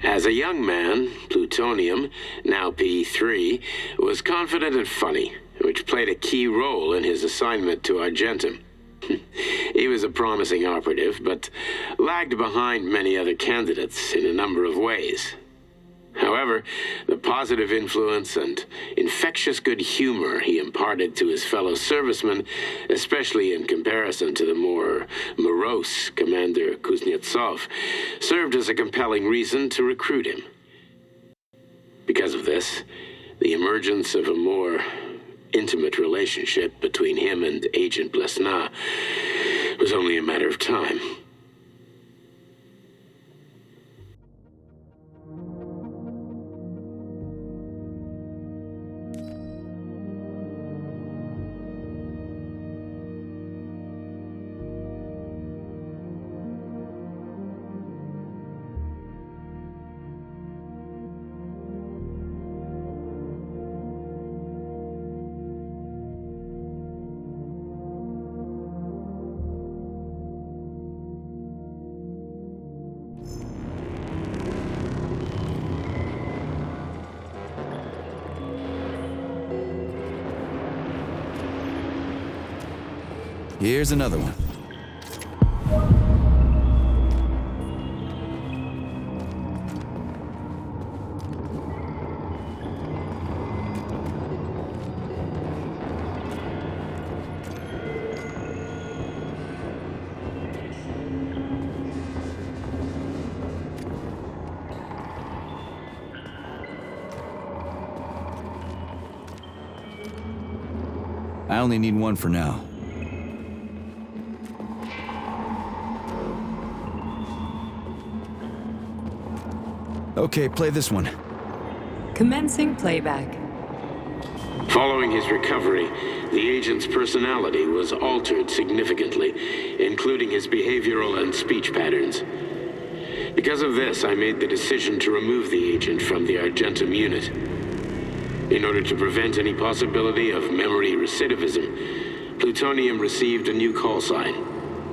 As a young man, plutonium, now P3, was confident and funny, which played a key role in his assignment to Argentum. He was a promising operative, but lagged behind many other candidates in a number of ways. However, the positive influence and infectious good humor he imparted to his fellow servicemen, especially in comparison to the more morose Commander Kuznetsov, served as a compelling reason to recruit him. Because of this, the emergence of a more intimate relationship between him and Agent Blesna was only a matter of time. Here's another one. I only need one for now. Okay, play this one. Commencing playback. Following his recovery, the agent's personality was altered significantly, including his behavioral and speech patterns. Because of this, I made the decision to remove the agent from the Argentum unit. In order to prevent any possibility of memory recidivism, Plutonium received a new call sign,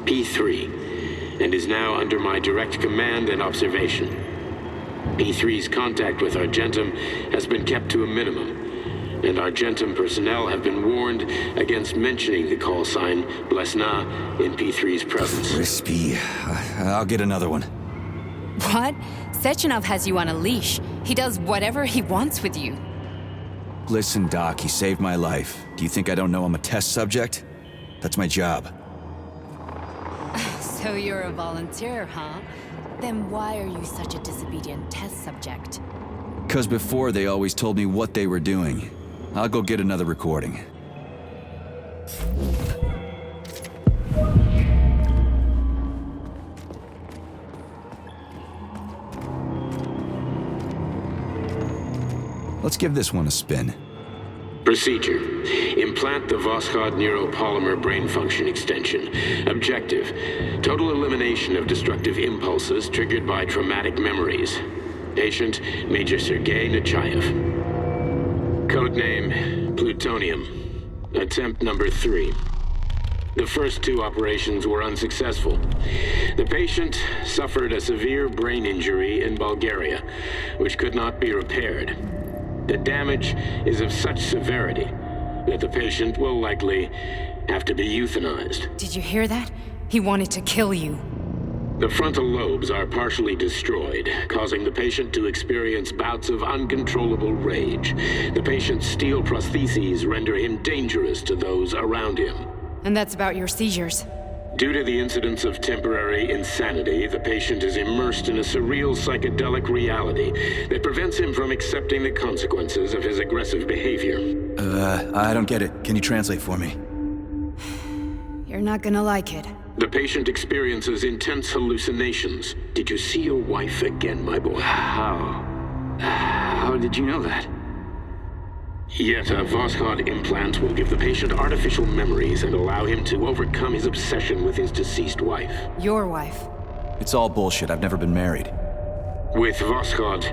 P3, and is now under my direct command and observation. P3's contact with Argentum has been kept to a minimum, and Argentum personnel have been warned against mentioning the call sign Blesna in P3's presence. Crispy. I'll get another one. What? Sechenov has you on a leash. He does whatever he wants with you. Listen, Doc, he saved my life. Do you think I don't know I'm a test subject? That's my job. So you're a volunteer, huh? Then why are you such a disobedient test subject? 'Cause before they always told me what they were doing. I'll go get another recording. Let's give this one a spin. Procedure. Implant the Voskhod neuropolymer brain function extension. Objective. Total elimination of destructive impulses triggered by traumatic memories. Patient, Major Sergei Nechayev. Codename, Plutonium. Attempt number 3. The first 2 operations were unsuccessful. The patient suffered a severe brain injury in Bulgaria, which could not be repaired. The damage is of such severity that the patient will likely have to be euthanized. Did you hear that? He wanted to kill you. The frontal lobes are partially destroyed, causing the patient to experience bouts of uncontrollable rage. The patient's steel prostheses render him dangerous to those around him. And that's about your seizures. Due to the incidence of temporary insanity, the patient is immersed in a surreal psychedelic reality that prevents him from accepting the consequences of his aggressive behavior. I don't get it. Can you translate for me? You're not gonna like it. The patient experiences intense hallucinations. Did you see your wife again, my boy? How did you know that? Yet a Voskhod implant will give the patient artificial memories and allow him to overcome his obsession with his deceased wife. Your wife. It's all bullshit. I've never been married. With Voskhod,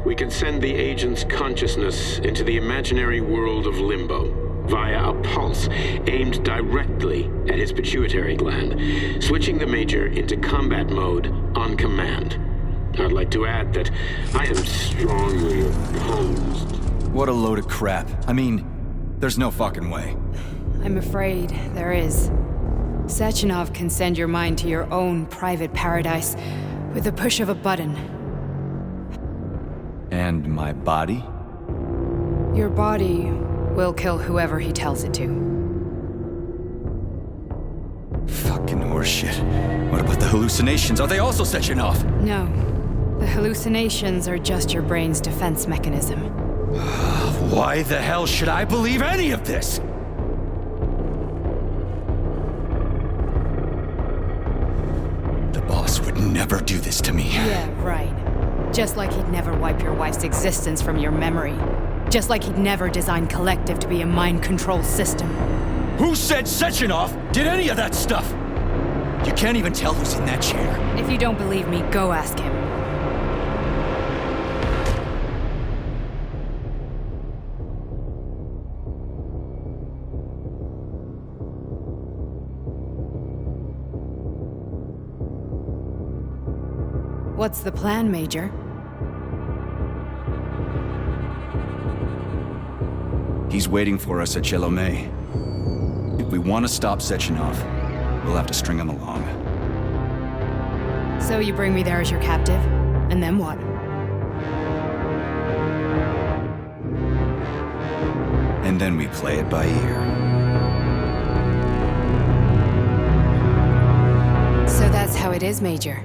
we can send the agent's consciousness into the imaginary world of limbo via a pulse aimed directly at his pituitary gland, switching the Major into combat mode on command. I'd like to add that I am strongly opposed. What a load of crap. I mean, there's no fucking way. I'm afraid there is. Sechenov can send your mind to your own private paradise with the push of a button. And my body? Your body will kill whoever he tells it to. Fucking horseshit. What about the hallucinations? Are they also Sechenov? No. The hallucinations are just your brain's defense mechanism. Why the hell should I believe any of this? The boss would never do this to me. Yeah, right. Just like he'd never wipe your wife's existence from your memory. Just like he'd never design Collective to be a mind control system. Who said Sechenov did any of that stuff? You can't even tell who's in that chair. If you don't believe me, go ask him. What's the plan, Major? He's waiting for us at Chelomey. If we want to stop Sechenov, we'll have to string him along. So you bring me there as your captive, and then what? And then we play it by ear. So that's how it is, Major.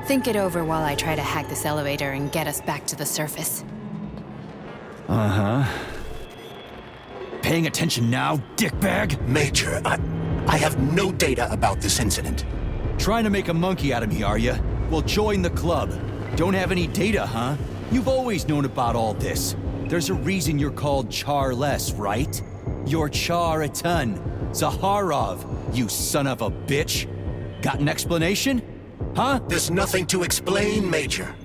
Think it over while I try to hack this elevator and get us back to the surface. Uh-huh. Paying attention now, dickbag? Major, I have no data about this incident. Trying to make a monkey out of me, are you? Well, join the club. Don't have any data, huh? You've always known about all this. There's a reason you're called Charless, right? You're Char-a-ton. Zaharov, you son of a bitch. Got an explanation? Huh? There's nothing to explain, Major.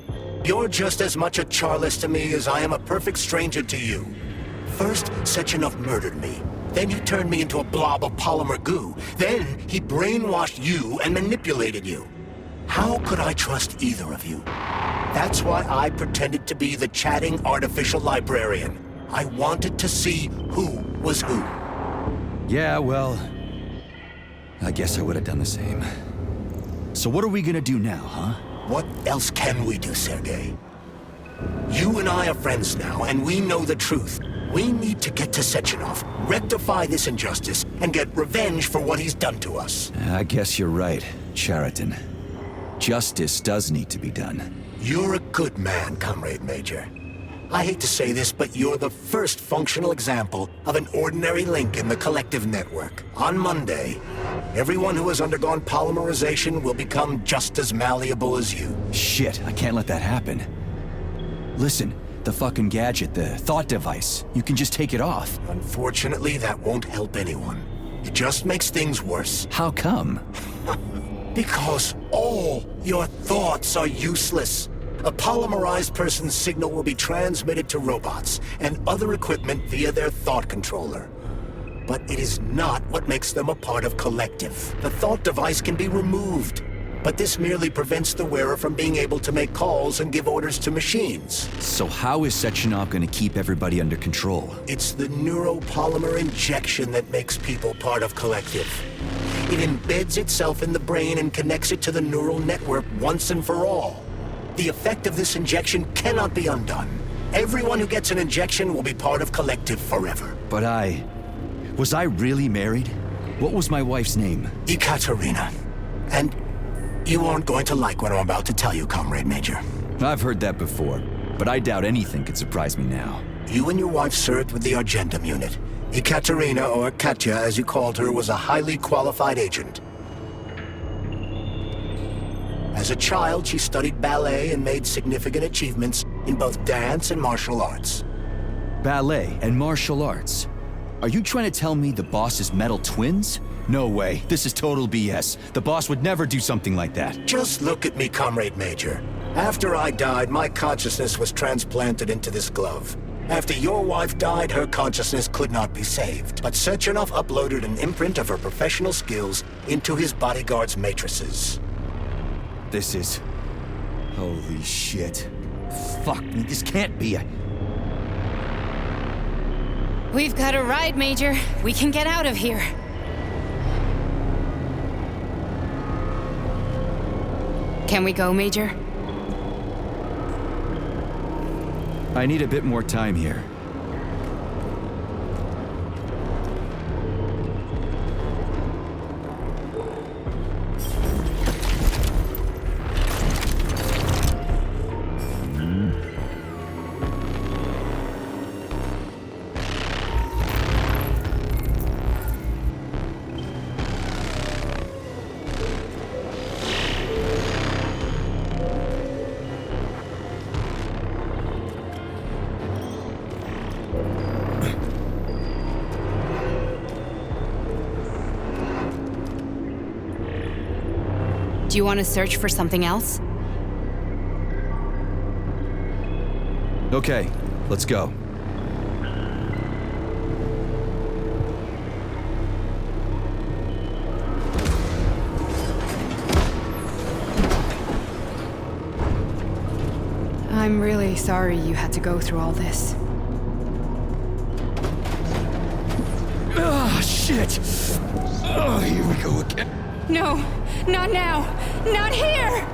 You're just as much a Charless to me as I am a perfect stranger to you. First, Sechenov murdered me. Then he turned me into a blob of polymer goo. Then he brainwashed you and manipulated you. How could I trust either of you? That's why I pretended to be the chatting artificial librarian. I wanted to see who was who. Yeah, well, I guess I would have done the same. So what are we gonna do now, huh? What else can we do, Sergei? You and I are friends now, and we know the truth. We need to get to Sechenov, rectify this injustice, and get revenge for what he's done to us. I guess you're right, Chariton. Justice does need to be done. You're a good man, Comrade Major. I hate to say this, but you're the first functional example of an ordinary link in the collective network. On Monday, everyone who has undergone polymerization will become just as malleable as you. Shit, I can't let that happen. Listen, the fucking gadget, the thought device, you can just take it off. Unfortunately, that won't help anyone. It just makes things worse. How come? Because all your thoughts are useless. A polymerized person's signal will be transmitted to robots and other equipment via their thought controller. But it is not what makes them a part of collective. The thought device can be removed, but this merely prevents the wearer from being able to make calls and give orders to machines. So how is Sechenov gonna keep everybody under control? It's the neuropolymer injection that makes people part of collective. It embeds itself in the brain and connects it to the neural network once and for all. The effect of this injection cannot be undone. Everyone who gets an injection will be part of collective forever. But was I really married? What was my wife's name? Ekaterina. And you aren't going to like what I'm about to tell you, Comrade Major. I've heard that before, but I doubt anything could surprise me now. You and your wife served with the Argentum unit. Ekaterina, or Katya as you called her, was a highly qualified agent. As a child, she studied ballet and made significant achievements in both dance and martial arts. Ballet and martial arts? Are you trying to tell me the boss is metal twins? No way. This is total BS. The boss would never do something like that. Just look at me, Comrade Major. After I died, my consciousness was transplanted into this glove. After your wife died, her consciousness could not be saved. But Sechenov uploaded an imprint of her professional skills into his bodyguard's matrices. This is... holy shit. Fuck me, this can't be We've got a ride, Major. We can get out of here. Can we go, Major? I need a bit more time here. Do you want to search for something else? Okay, let's go. I'm really sorry you had to go through all this. Ah, shit! Oh, here we go again. No, not now! Not here!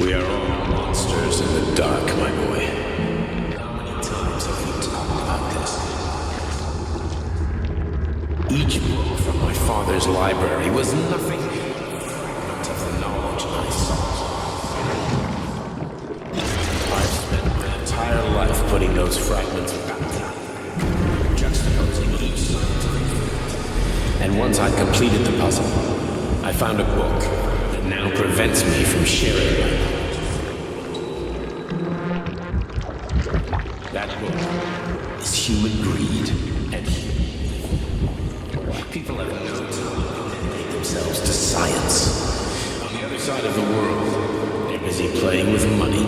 We are all monsters in the dark, my boy. How many times have you told Each book from my father's library was nothing but of the knowledge I sought. I've spent my entire life putting those fragments back together, juxtaposing each side. And once I'd completed the puzzle, I found a book that now prevents me from sharing my knowledge. That book is human greed and people have no time to dedicate themselves to science. On the other side of the world, they're busy playing with money.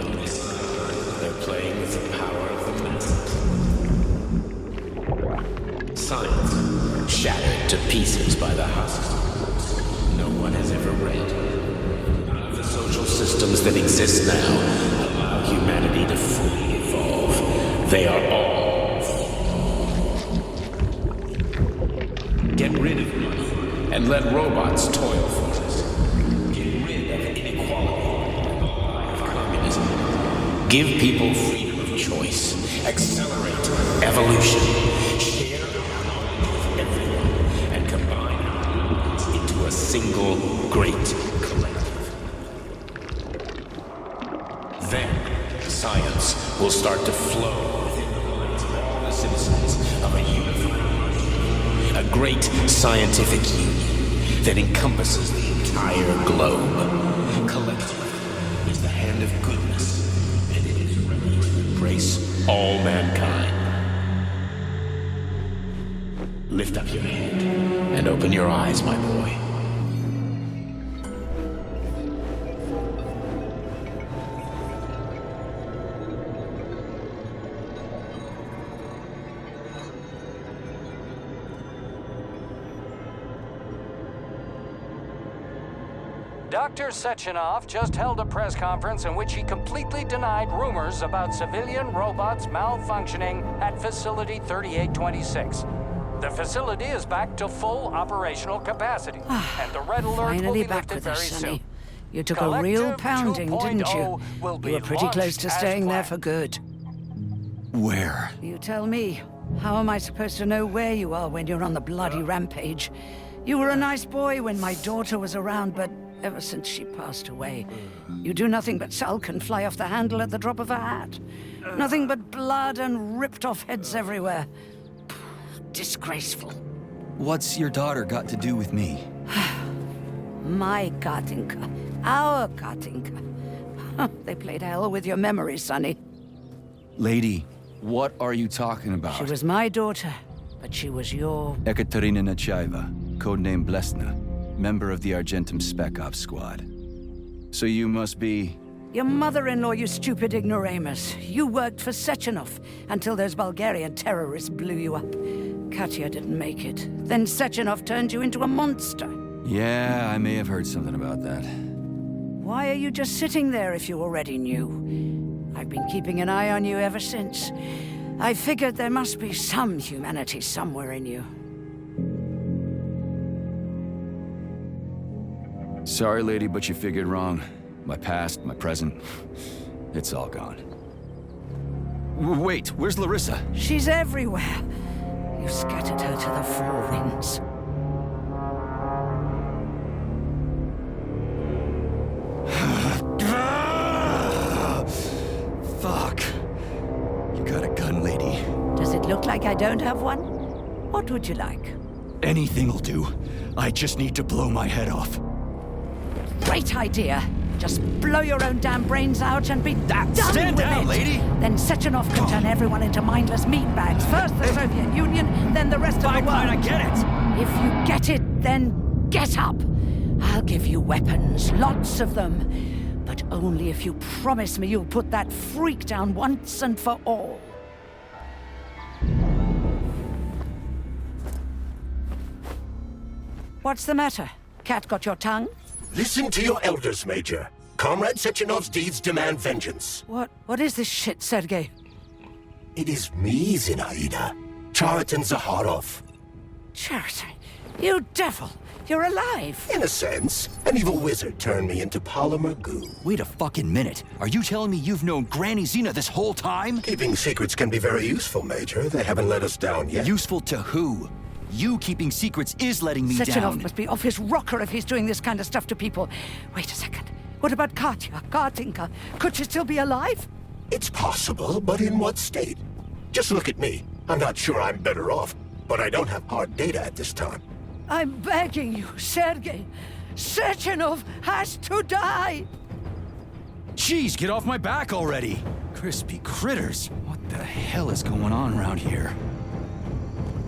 On this side, they're playing with the power of the masses. Science, shattered to pieces by the husks no one has ever read. None of the social systems that exist now allow humanity to fully evolve. They are all. Get rid of money and let robots toil for us. Get rid of inequality and the lie of communism. Give people freedom of choice. Accelerate evolution. Share our knowledge with everyone and combine our minds into a single great collective. Then science will start to flow within the minds of all the citizens of a unified, a great scientific union that encompasses the entire globe. Collective is the hand of goodness, and it is ready to embrace all mankind. Lift up your head and open your eyes, my boy. Dr. Sechenov just held a press conference in which he completely denied rumors about civilian robots malfunctioning at Facility 3826. The facility is back to full operational capacity, and the red alert will be lifted very soon. You took a real pounding, didn't you? You were pretty close to staying there for good. Where? You tell me. How am I supposed to know where you are when you're on the bloody rampage? You were a nice boy when my daughter was around, but ever since she passed away, you do nothing but sulk and fly off the handle at the drop of a hat. Nothing but blood and ripped off heads everywhere. Disgraceful. What's your daughter got to do with me? My Katinka. Our Katinka. They played hell with your memory, Sonny. Lady, what are you talking about? She was my daughter, but she was your... Ekaterina Nechaeva, codename Blesna, member of the Argentum Spec Ops squad. So you must be... Your mother-in-law, you stupid ignoramus. You worked for Sechenov until those Bulgarian terrorists blew you up. Katya didn't make it. Then Sechenov turned you into a monster. Yeah, I may have heard something about that. Why are you just sitting there if you already knew? I've been keeping an eye on you ever since. I figured there must be some humanity somewhere in you. Sorry, lady, but you figured wrong. My past, my present, it's all gone. Wait, where's Larissa? She's everywhere. You scattered her to the four winds. Fuck. You got a gun, lady. Does it look like I don't have one? What would you like? Anything'll do. I just need to blow my head off. Great idea. Just blow your own damn brains out and be done Stand with down, it. lady! Then Sechenov can turn everyone into mindless meatbags. First the Soviet Union, then the rest of the world. Fine, I get it! If you get it, then get up. I'll give you weapons, lots of them. But only if you promise me you'll put that freak down once and for all. What's the matter? Cat got your tongue? Listen to your elders, Major. Comrade Sechenov's deeds demand vengeance. What is this shit, Sergei? It is me, Zinaida. Chariton Zaharov. Chariton? You devil! You're alive! In a sense. An evil wizard turned me into polymer goo. Wait a fucking minute. Are you telling me you've known Granny Zena this whole time? Keeping secrets can be very useful, Major. They haven't let us down yet. Useful to who? You keeping secrets is letting me Sechenov down. must be off his rocker if he's doing this kind of stuff to people. Wait a second. What about Katya, Katinka? Could she still be alive? It's possible, but in what state? Just look at me. I'm not sure I'm better off, but I don't have hard data at this time. I'm begging you, Sergei. Sechenov has to die! Jeez, get off my back already! Crispy critters. What the hell is going on around here?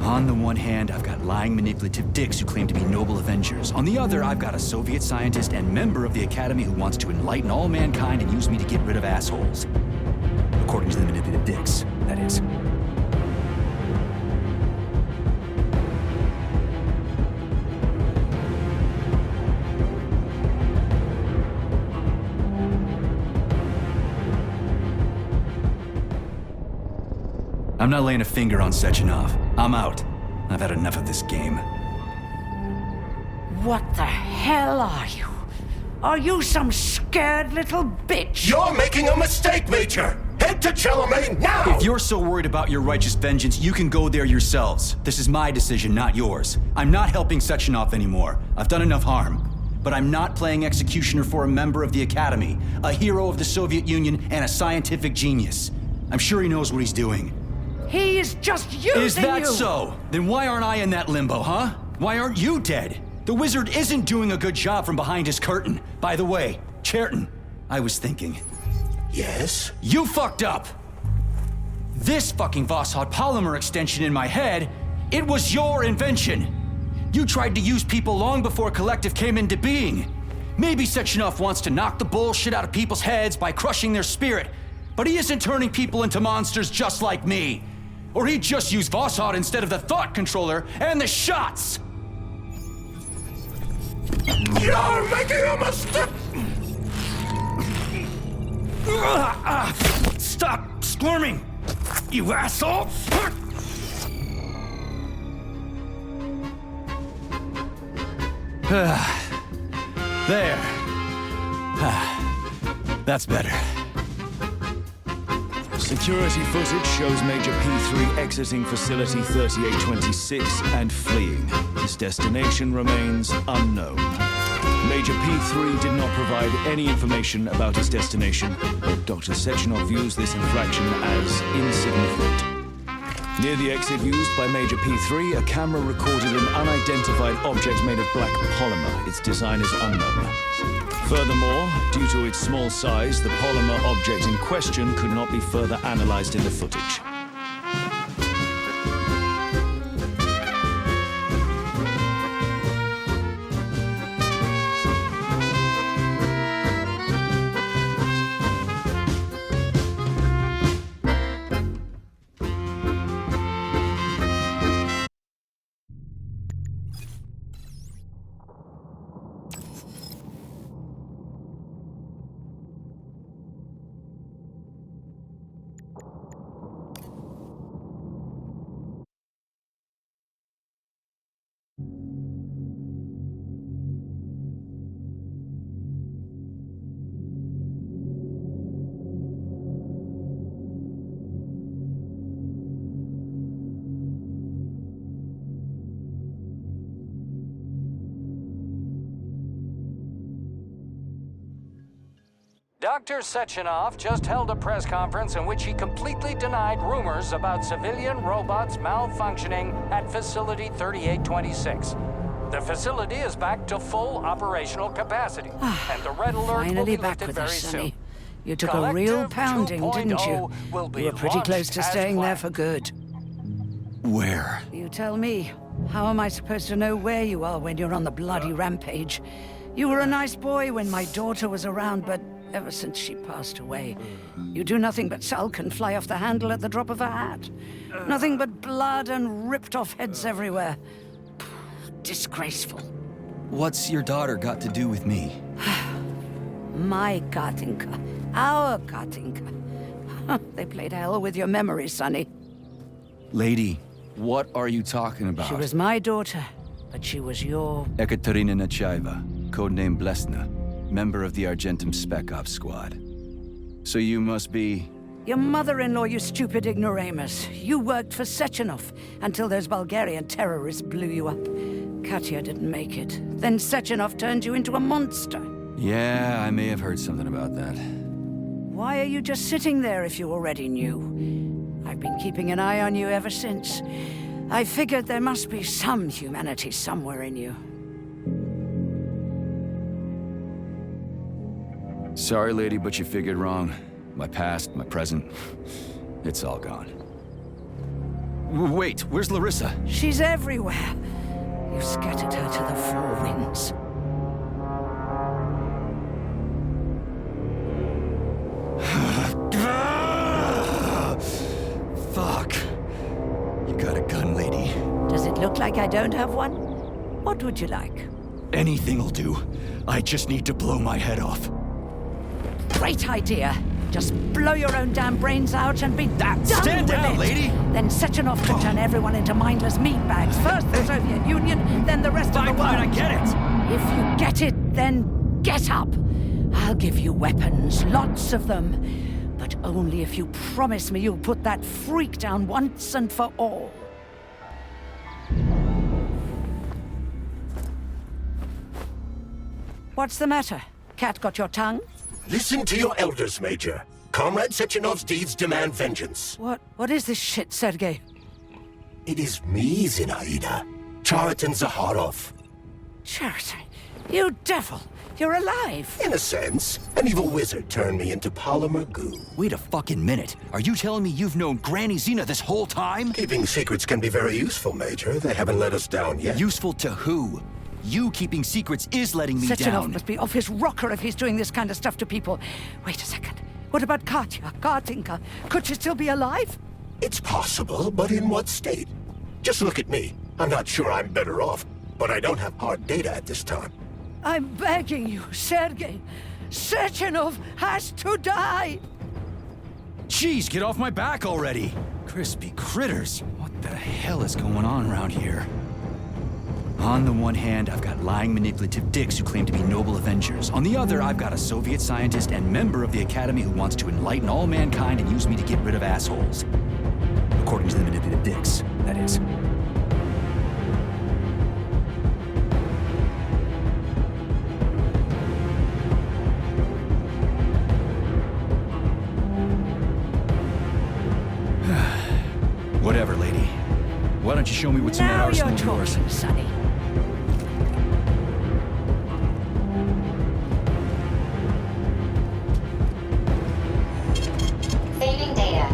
On the one hand, I've got lying, manipulative dicks who claim to be noble avengers. On the other, I've got a Soviet scientist and member of the Academy who wants to enlighten all mankind and use me to get rid of assholes. According to the manipulative dicks, that is. I'm not laying a finger on Sechenov. I'm out. I've had enough of this game. What the hell are you? Are you some scared little bitch? You're making a mistake, Major! Head to Charlemagne now! If you're so worried about your righteous vengeance, you can go there yourselves. This is my decision, not yours. I'm not helping Sechenov anymore. I've done enough harm. But I'm not playing executioner for a member of the Academy, a hero of the Soviet Union, and a scientific genius. I'm sure he knows what he's doing. He is just using you! Is that so? Then why aren't I in that limbo, huh? Why aren't you dead? The wizard isn't doing a good job from behind his curtain. By the way, Cherton, I was thinking. Yes? You fucked up! This fucking Voskhod polymer extension in my head, it was your invention! You tried to use people long before Collective came into being. Maybe Sechenov wants to knock the bullshit out of people's heads by crushing their spirit, but he isn't turning people into monsters just like me. Or he'd just use Voskhod instead of the thought controller and the shots! You're making a mistake! Stop squirming, you asshole! There. That's better. Security footage shows Major P3 exiting Facility 3826 and fleeing. His destination remains unknown. Major P3 did not provide any information about his destination, but Dr. Sechenov views this infraction as insignificant. Near the exit used by Major P3, a camera recorded an unidentified object made of black polymer. Its design is unknown. Furthermore, due to its small size, the polymer object in question could not be further analyzed in the footage. Dr. Sechenov just held a press conference in which he completely denied rumors about civilian robots malfunctioning at Facility 3826. The facility is back to full operational capacity, and the red alert will be back lifted with very us, soon. Sonny. You took a real pounding, didn't you? Will be You were pretty close to launched as staying there planned. for good. Where? You tell me. How am I supposed to know where you are when you're on the bloody rampage? You were a nice boy when my daughter was around, but ever since she passed away, you do nothing but sulk and fly off the handle at the drop of a hat. Nothing but blood and ripped off heads everywhere. Disgraceful. What's your daughter got to do with me? My Katinka. Our Katinka. They played hell with your memory, Sonny. Lady, what are you talking about? She was my daughter, but she was your... Ekaterina Nechaeva, codename Blesna, member of the Argentum Spec Ops Squad. So you must be... Your mother-in-law, you stupid ignoramus. You worked for Sechenov until those Bulgarian terrorists blew you up. Katya didn't make it. Then Sechenov turned you into a monster. Yeah, I may have heard something about that. Why are you just sitting there if you already knew? I've been keeping an eye on you ever since. I figured there must be some humanity somewhere in you. Sorry, lady, but you figured wrong. My past, my present, it's all gone. Wait, where's Larissa? She's everywhere. You scattered her to the four winds. Fuck. You got a gun, lady. Does it look like I don't have one? What would you like? Anything'll do. I just need to blow my head off. Great idea. Just blow your own damn brains out and be done Stand with down, it. lady! Then Sechenov could turn everyone into mindless meatbags. First the Soviet Union, then the rest of the world. Fine, I get it! If you get it, then get up. I'll give you weapons, lots of them. But only if you promise me you'll put that freak down once and for all. What's the matter? Cat got your tongue? Listen to your elders, Major. Comrade Sechenov's deeds demand vengeance. What is this shit, Sergei? It is me, Zinaida. Chariton Zaharov. Chariton? You devil! You're alive! In a sense. An evil wizard turned me into polymer goo. Wait a fucking minute. Are you telling me you've known Granny Zena this whole time? Keeping secrets can be very useful, Major. They haven't let us down yet. Useful to who? You keeping secrets is letting me Sechenov down. must be off his rocker if he's doing this kind of stuff to people. Wait a second. What about Katya, Kartinka? Could she still be alive? It's possible, but in what state? Just look at me. I'm not sure I'm better off, but I don't have hard data at this time. I'm begging you, Sergei. Sechenov has to die! Jeez, get off my back already! Crispy critters. What the hell is going on around here? On the one hand, I've got lying, manipulative dicks who claim to be noble avengers. On the other, I've got a Soviet scientist and member of the Academy who wants to enlighten all mankind and use me to get rid of assholes. According to the manipulative dicks, that is. Whatever, lady. Why don't you show me what's in that arsenal of yours? Now you're talking, Sonny. Saving data.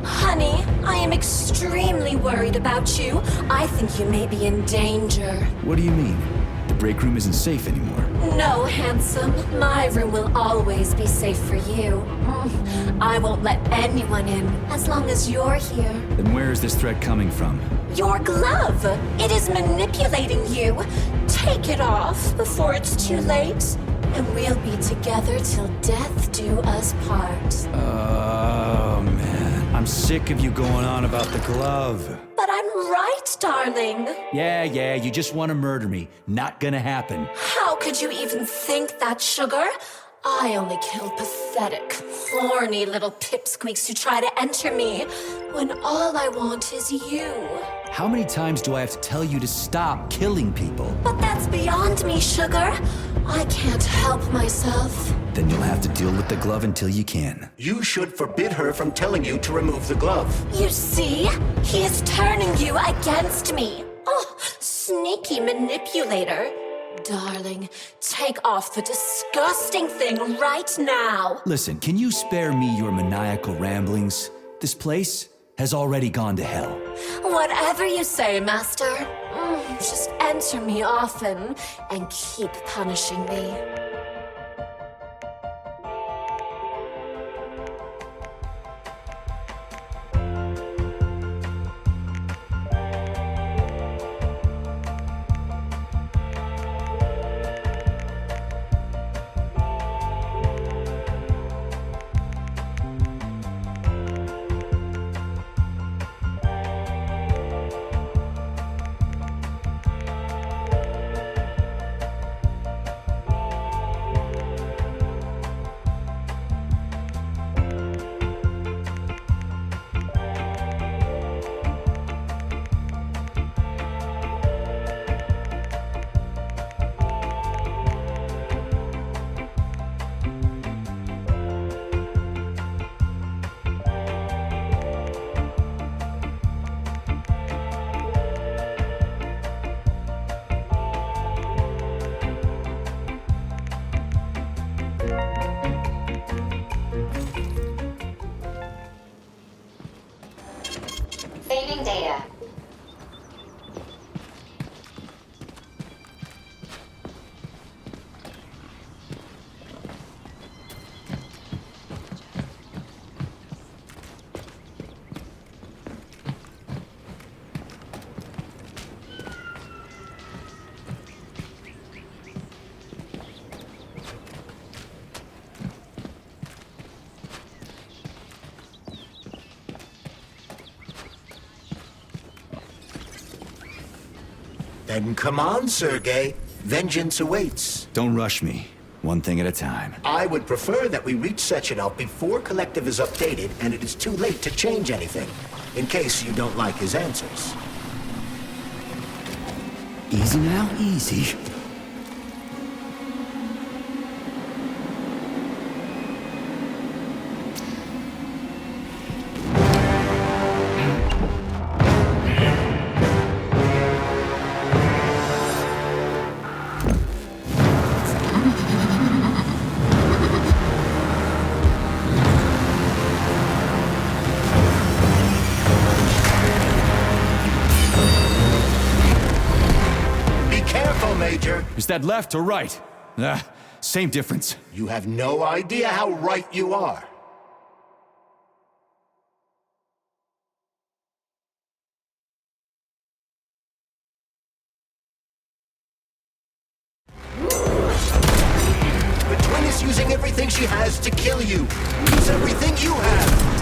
Honey, I am extremely worried about you. I think you may be in danger. What do you mean? The break room isn't safe anymore. No, handsome. My room will always be safe for you. I won't let anyone in as long as you're here. Then where is this threat coming from? Your glove! It is manipulating you. Take it off before it's too late, and we'll be together till death do us part. Oh, man. I'm sick of you going on about the glove. But I'm right, darling. Yeah, you just want to murder me. Not gonna happen. How could you even think that, sugar? I only kill pathetic, horny little pipsqueaks who try to enter me, when all I want is you. How many times do I have to tell you to stop killing people? But that's beyond me, sugar. I can't help myself. Then you'll have to deal with the glove until you can. You should forbid her from telling you to remove the glove. You see? He is turning you against me. Oh, sneaky manipulator. Darling, take off the disgusting thing right now. Listen, can you spare me your maniacal ramblings? This place has already gone to hell. Whatever you say, Master. Just enter me often and keep punishing me. Then come on, Sergei. Vengeance awaits. Don't rush me. One thing at a time. I would prefer that we reach Sechenov before Collective is updated and it is too late to change anything, in case you don't like his answers. Easy now, easy. Major. Is that left or right? Same difference. You have no idea how right you are. The twin is using everything she has to kill you. Use everything you have.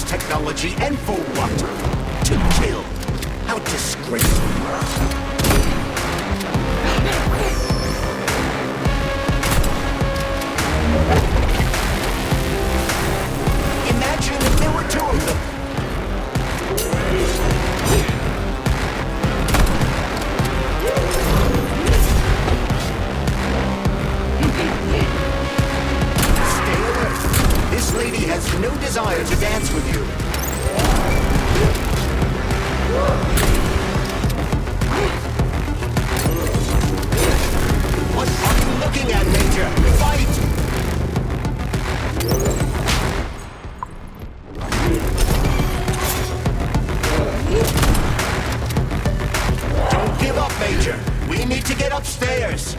Technology, and for what? To kill. How disgraceful. Imagine if there were two of them. Stay alert. This lady has no desire to dance with you. What are you looking at, Major? Fight! Don't give up, Major. We need to get upstairs.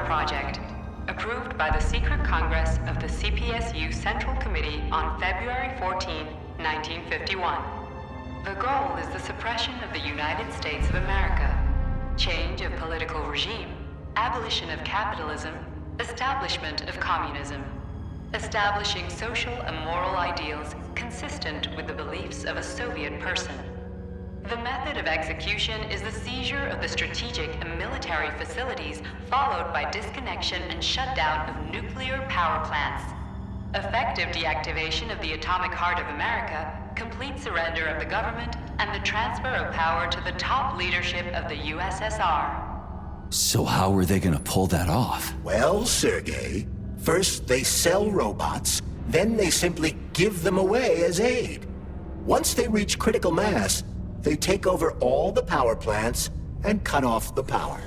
Project, approved by the Secret Congress of the CPSU Central Committee on February 14, 1951. The goal is the suppression of the United States of America, change of political regime, abolition of capitalism, establishment of communism. establishing social and moral ideals consistent with the beliefs of a Soviet person. The method of execution is the seizure of the strategic and military facilities, followed by disconnection and shutdown of nuclear power plants. Effective deactivation of the atomic heart of America, complete surrender of the government, and the transfer of power to the top leadership of the USSR. So how are they gonna pull that off? Well, Sergei, first they sell robots, then they simply give them away as aid. Once they reach critical mass, they take over all the power plants and cut off the power.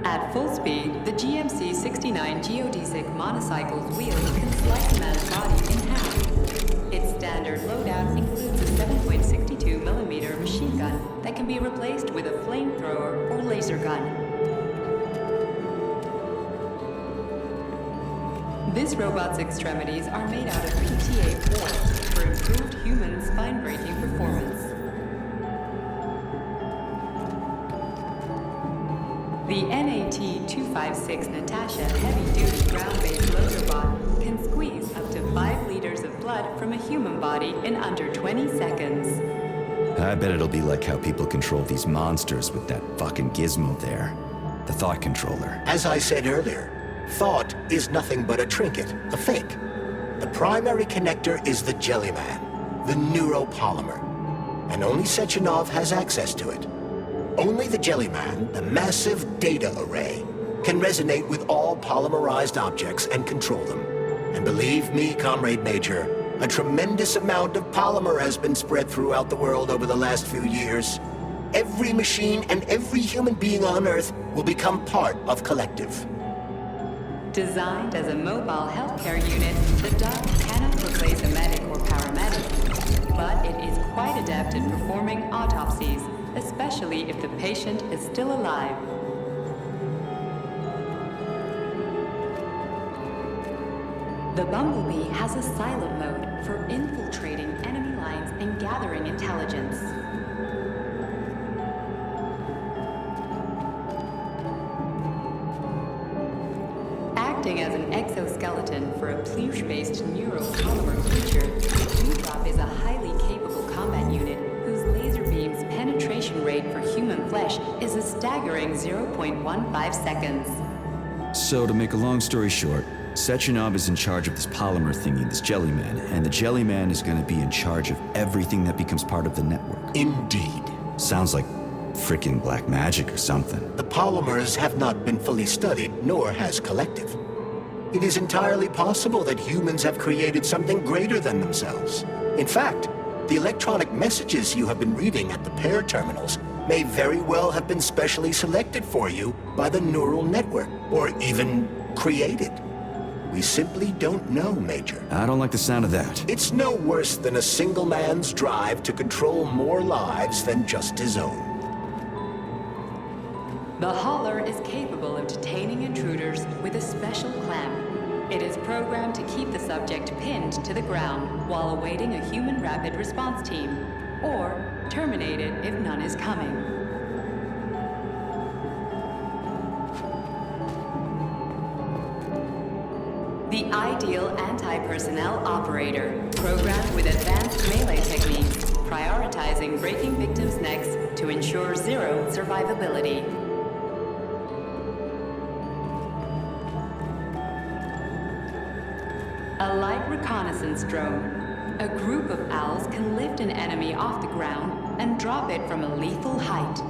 At full speed, the GMC-69 geodesic monocycle's wheels can slice a man's body in half. Its standard loadout includes a 7.62mm machine gun that can be replaced with a flamethrower or laser gun. This robot's extremities are made out of PTA boards for improved human spine-breaking performance. The NAT-256 Natasha heavy-duty ground-based load robot can squeeze up to 5 liters of blood from a human body in under 20 seconds. I bet it'll be like how people control these monsters with that fucking gizmo there. The thought controller. As I said earlier, thought is nothing but a trinket, a fake. The primary connector is the Jellyman, the neuropolymer. And only Sechenov has access to it. Only the Jellyman, the massive data array, can resonate with all polymerized objects and control them. And believe me, Comrade Major, a tremendous amount of polymer has been spread throughout the world over the last few years. Every machine and every human being on Earth will become part of Collective. Designed as a mobile healthcare unit, the Duck cannot replace a medic or paramedic, but it is quite adept at performing autopsies, especially if the patient is still alive. The Bumblebee has a silent mode for infiltrating enemy lines and gathering intelligence. Acting as an exoskeleton for a pluche-based neuropolymer creature, Dewdrop is a highly capable combat unit whose laser beam's penetration rate for human flesh is a staggering 0.15 seconds. So to make a long story short, Sechenov is in charge of this polymer thingy, this Jellyman, and the Jellyman is going to be in charge of everything that becomes part of the network. Indeed. Sounds like frickin' black magic or something. The polymers have not been fully studied, nor has Collective. It is entirely possible that humans have created something greater than themselves. In fact, the electronic messages you have been reading at the pair terminals may very well have been specially selected for you by the neural network, or even created. We simply don't know, Major. I don't like the sound of that. It's no worse than a single man's drive to control more lives than just his own. The Hauler is capable of detaining intruders with a special clamp. It is programmed to keep the subject pinned to the ground while awaiting a human rapid response team, or terminated if none is coming. The ideal anti-personnel operator, programmed with advanced melee techniques, prioritizing breaking victims' necks to ensure zero survivability. A light reconnaissance drone. A group of owls can lift an enemy off the ground and drop it from a lethal height.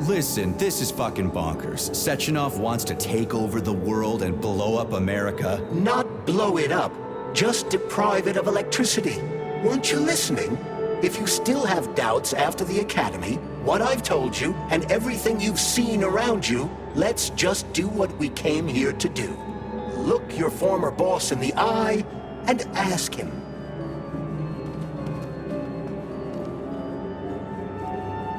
Listen, this is fucking bonkers. Sechenov wants to take over the world and blow up America. Not blow it up, Just deprive it of electricity. Weren't you listening? If you still have doubts after the Academy, what I've told you, and everything you've seen around you, let's just do what we came here to do. Look your former boss in the eye and ask him.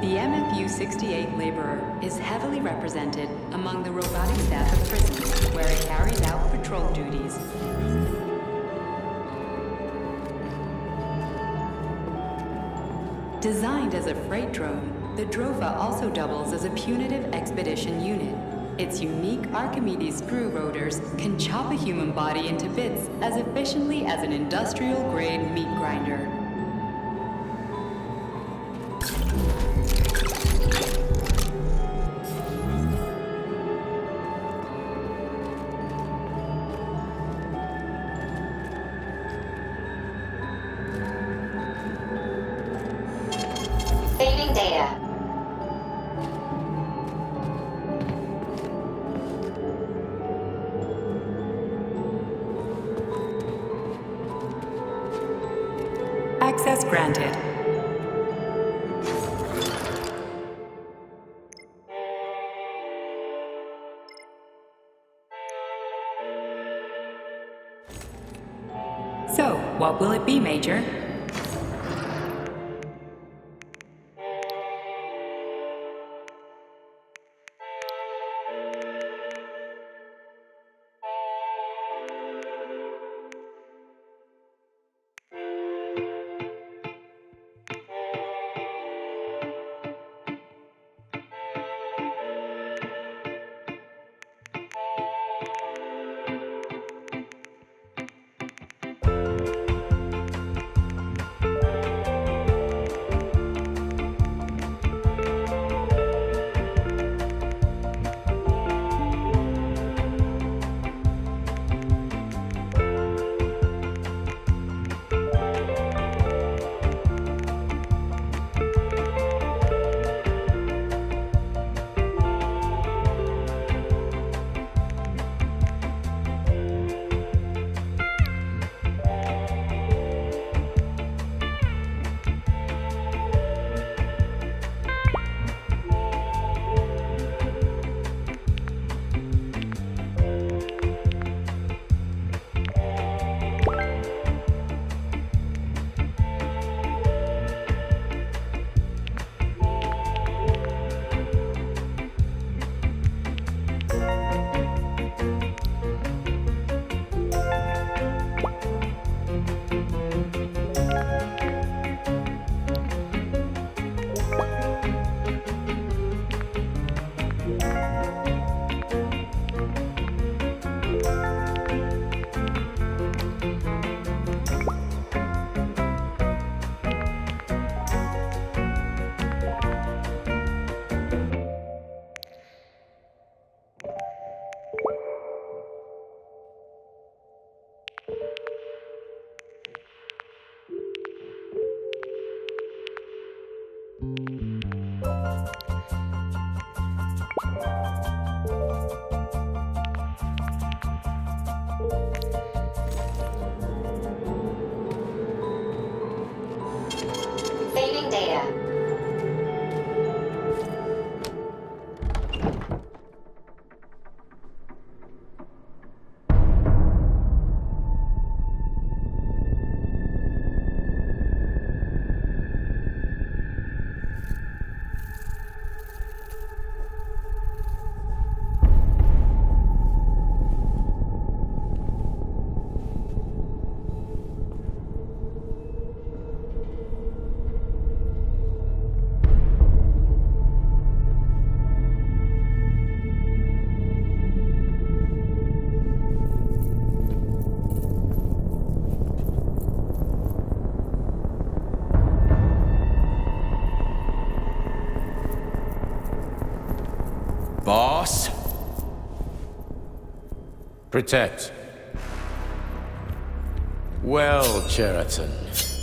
The MFU-68 laborer is heavily represented among the robotic staff of prisons, where it carries out patrol duties. Designed as a freight drone, the Drofa also doubles as a punitive expedition unit. Its unique Archimedes screw rotors can chop a human body into bits as efficiently as an industrial-grade meat grinder. Saving data. Access granted. So, what will it be, Major? Saving data. Boss? Protect. Well, Cheriton,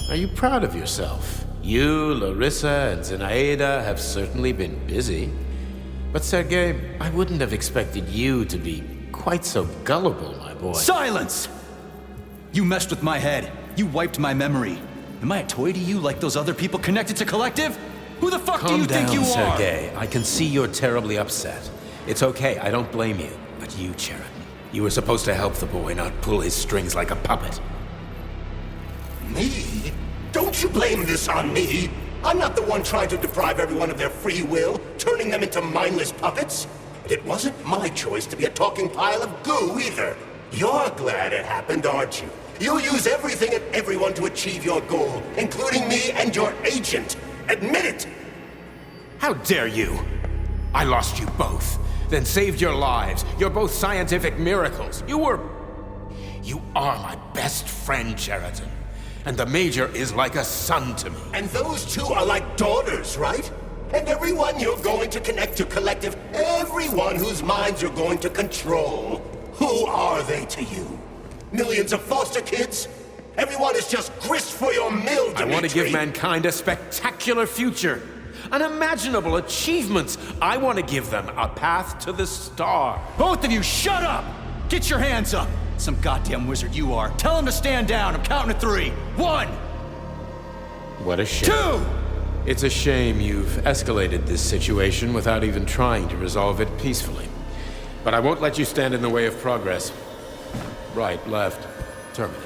are you proud of yourself? You, Larissa, and Zenaida have certainly been busy. But Sergei, I wouldn't have expected you to be quite so gullible, my boy. Silence! You messed with my head. You wiped my memory. Am I a toy to you like those other people connected to Collective? Who the fuck do you think you are? Calm down, Sergei. I can see you're terribly upset. It's okay, I don't blame you. But you, Sheridan, you were supposed to help the boy, not pull his strings like a puppet. Me? Don't you blame this on me? I'm not the one trying to deprive everyone of their free will, turning them into mindless puppets. And it wasn't my choice to be a talking pile of goo either. You're glad it happened, aren't you? You'll use everything and everyone to achieve your goal, including me and your agent. Admit it! How dare you? I lost you both, then saved your lives. You're both scientific miracles. You are my best friend, Sheridan. And the Major is like a son to me. And those two are like daughters, right? And everyone you're going to connect to Collective, everyone whose minds you're going to control. Who are they to you? Millions of foster kids? Everyone is just grist for your mill, Dimitri. I want to give mankind a spectacular future. Unimaginable achievements. I want to give them a path to the star. Both of you, shut up! Get your hands up! Some goddamn wizard you are. Tell him to stand down. I'm counting to 3. 1! What a shame. 2! It's a shame you've escalated this situation without even trying to resolve it peacefully. But I won't let you stand in the way of progress. Right, left, terminate.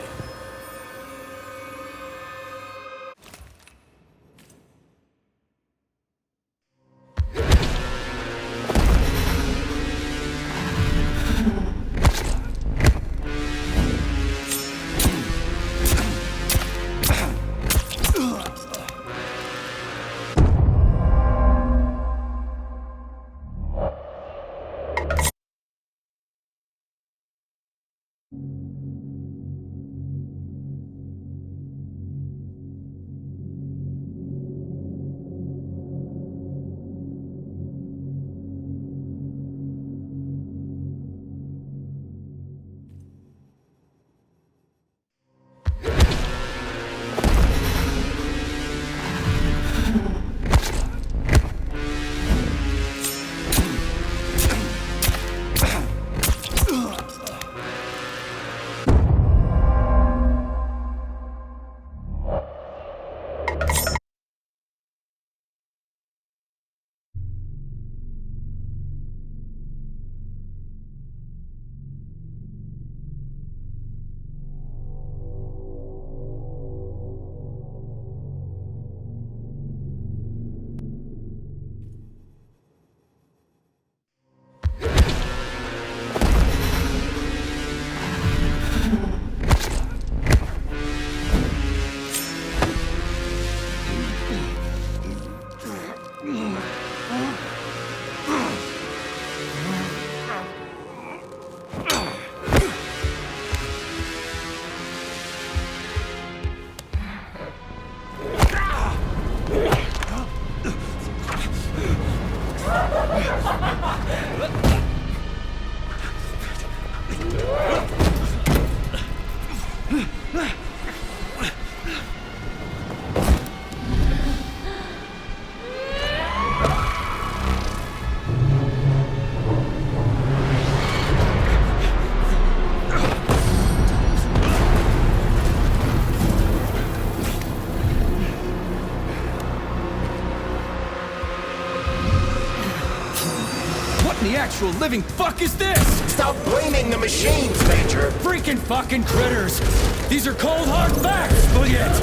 Actual living fuck is this? Stop blaming the machines, Major! Freaking fucking critters! These are cold hard facts, Brilliant!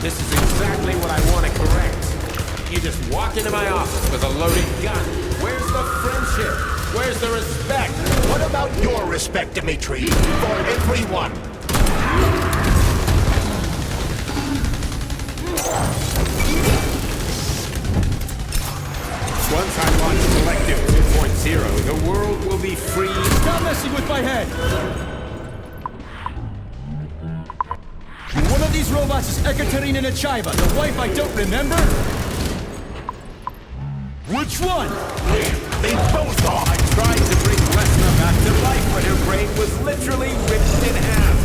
This is exactly what I want to correct. You just walk into my office with a loaded gun. Where's the friendship? Where's the respect? What about your respect, Dimitri? For everyone? Once I launch Collective 2.0, the world will be free. Stop messing with my head! One of these robots is Ekaterina Nechaeva, the wife I don't remember? Which one? They both are! I tried to bring Lesna back to life, but her brain was literally ripped in half.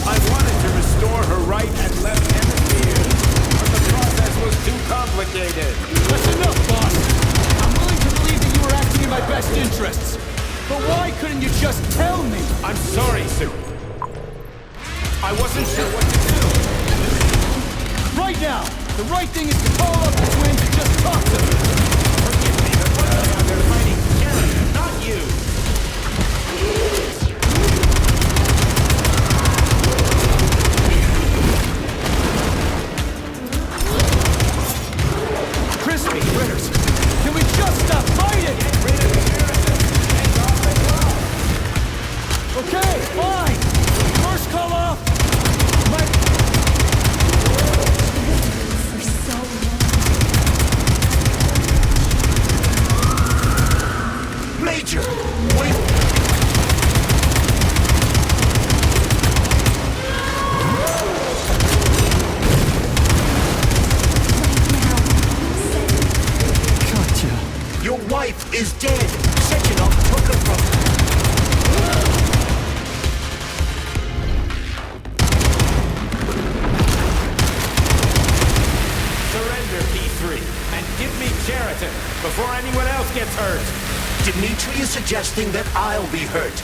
I wanted to restore her right and left hemispheres, but the process was too complicated. That's enough, boss! I'm interests. But why couldn't you just tell me? I'm sorry, Sue. I wasn't sure what to do. Right now, the right thing is to call up the twins and just talk to them. Forgive me, but what's going on? They're fighting Karen, not you. Crispy critters! Can we just stop fighting? Okay, fine! First call off! For so long. Major! Wait! Your wife is dead! Sechenov took her from her! Surrender, P3, and give me Cheriton before anyone else gets hurt. Dimitri is suggesting that I'll be hurt.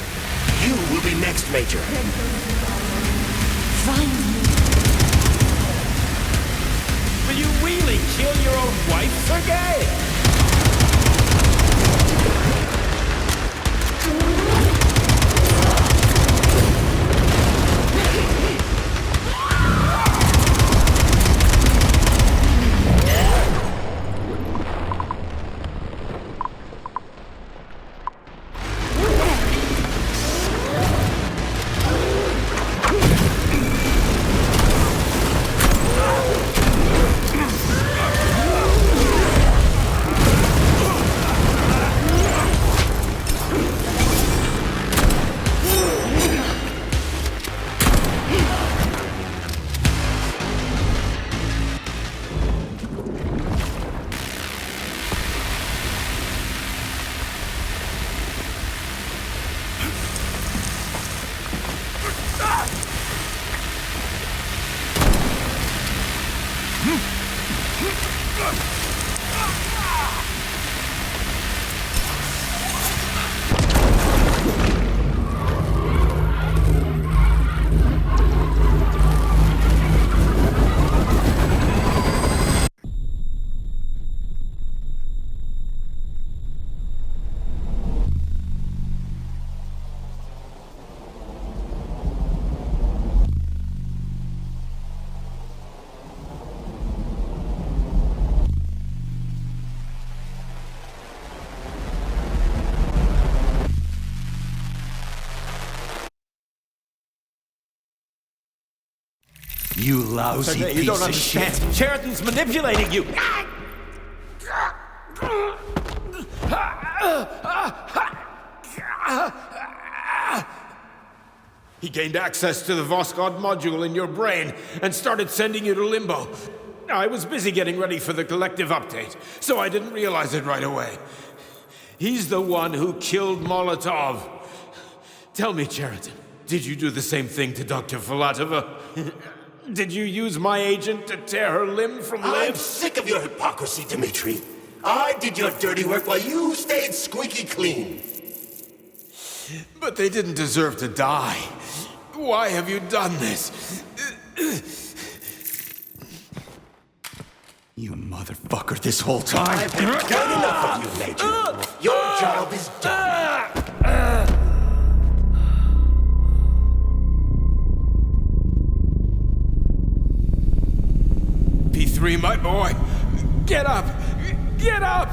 You will be next, Major. Will you really kill your own wife, Sergei? You lousy Sergei, piece you don't of understand. shit. Cheriton's manipulating you. He gained access to the Voskhod module in your brain and started sending you to Limbo. I was busy getting ready for the collective update, so I didn't realize it right away. He's the one who killed Molotov. Tell me, Cheriton, did you do the same thing to Dr. Filatova? Did you use my agent to tear her limb from limb? I'm sick of your hypocrisy, Dimitri. I did your dirty work while you stayed squeaky clean. But they didn't deserve to die. Why have you done this? You motherfucker, this whole time. I've done enough of you, Major. Your job is done. P3, my boy. Get up! Get up!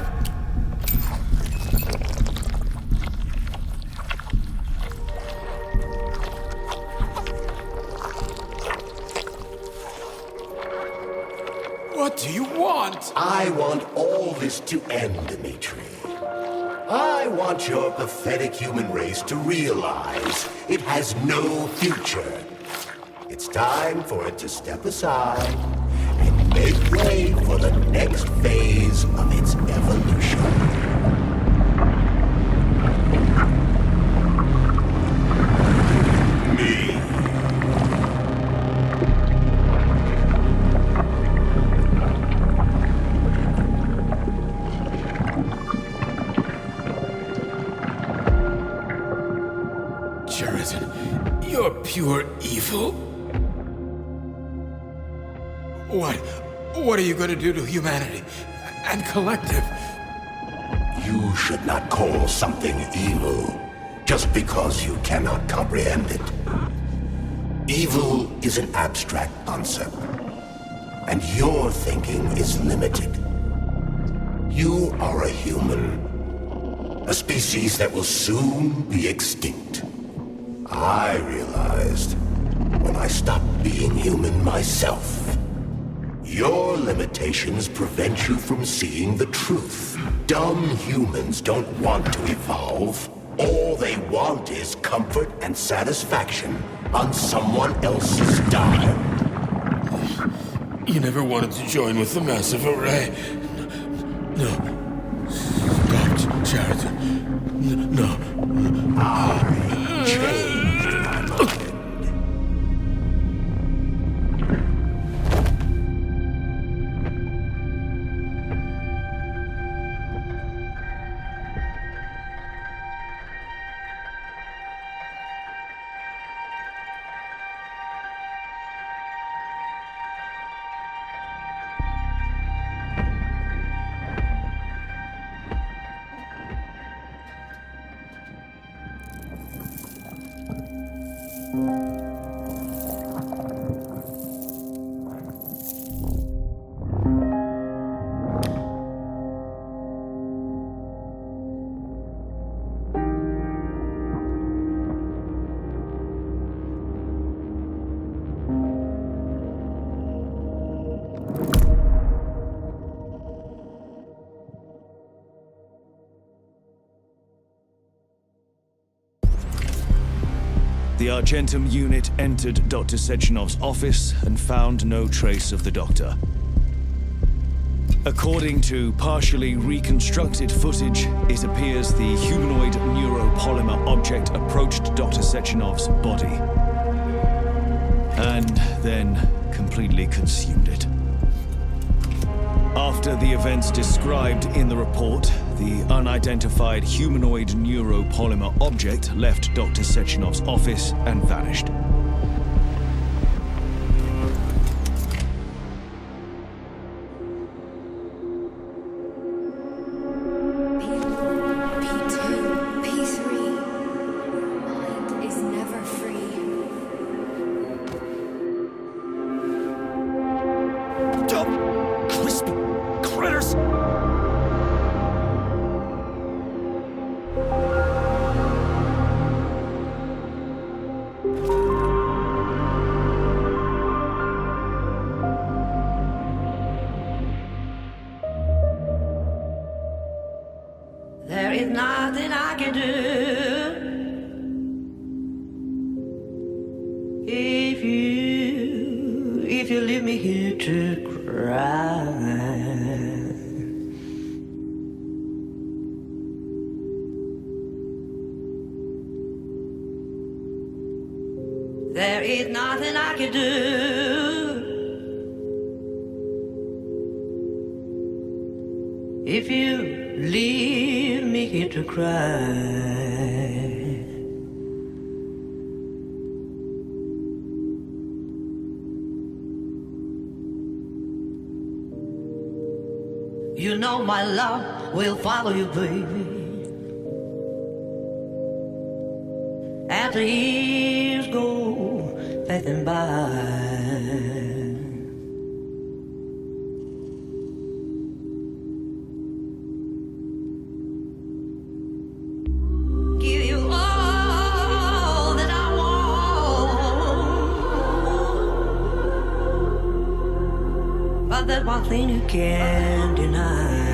What do you want? I want all this to end, Dimitri. I want your pathetic human race to realize it has no future. It's time for it to step aside and make way for the next phase of its evolution. You're pure evil. What are you going to do to humanity and collective? You should not call something evil just because you cannot comprehend it. Evil is an abstract concept, and your thinking is limited. You are a human, a species that will soon be extinct. I realized when I stopped being human myself. Your limitations prevent you from seeing the truth. Dumb humans don't want to evolve. All they want is comfort and satisfaction on someone else's dime. You never wanted to join with the massive array. No. Stop, Sheraton. No. I changed my mind. The Argentum unit entered Dr. Sechenov's office and found no trace of the doctor. According to partially reconstructed footage, it appears the humanoid neuropolymer object approached Dr. Sechenov's body and then completely consumed it. After the events described in the report, the unidentified humanoid neuropolymer object left Dr. Sechenov's office and vanished. P2, P3. Mind is never free. Dumb, crispy critters! There is nothing I can do if you leave me here to cry. There is nothing I can do if you leave me here to cry. You know my love will follow you, baby. As the years go passing by. Give you all that I want, but there's one thing you can't deny.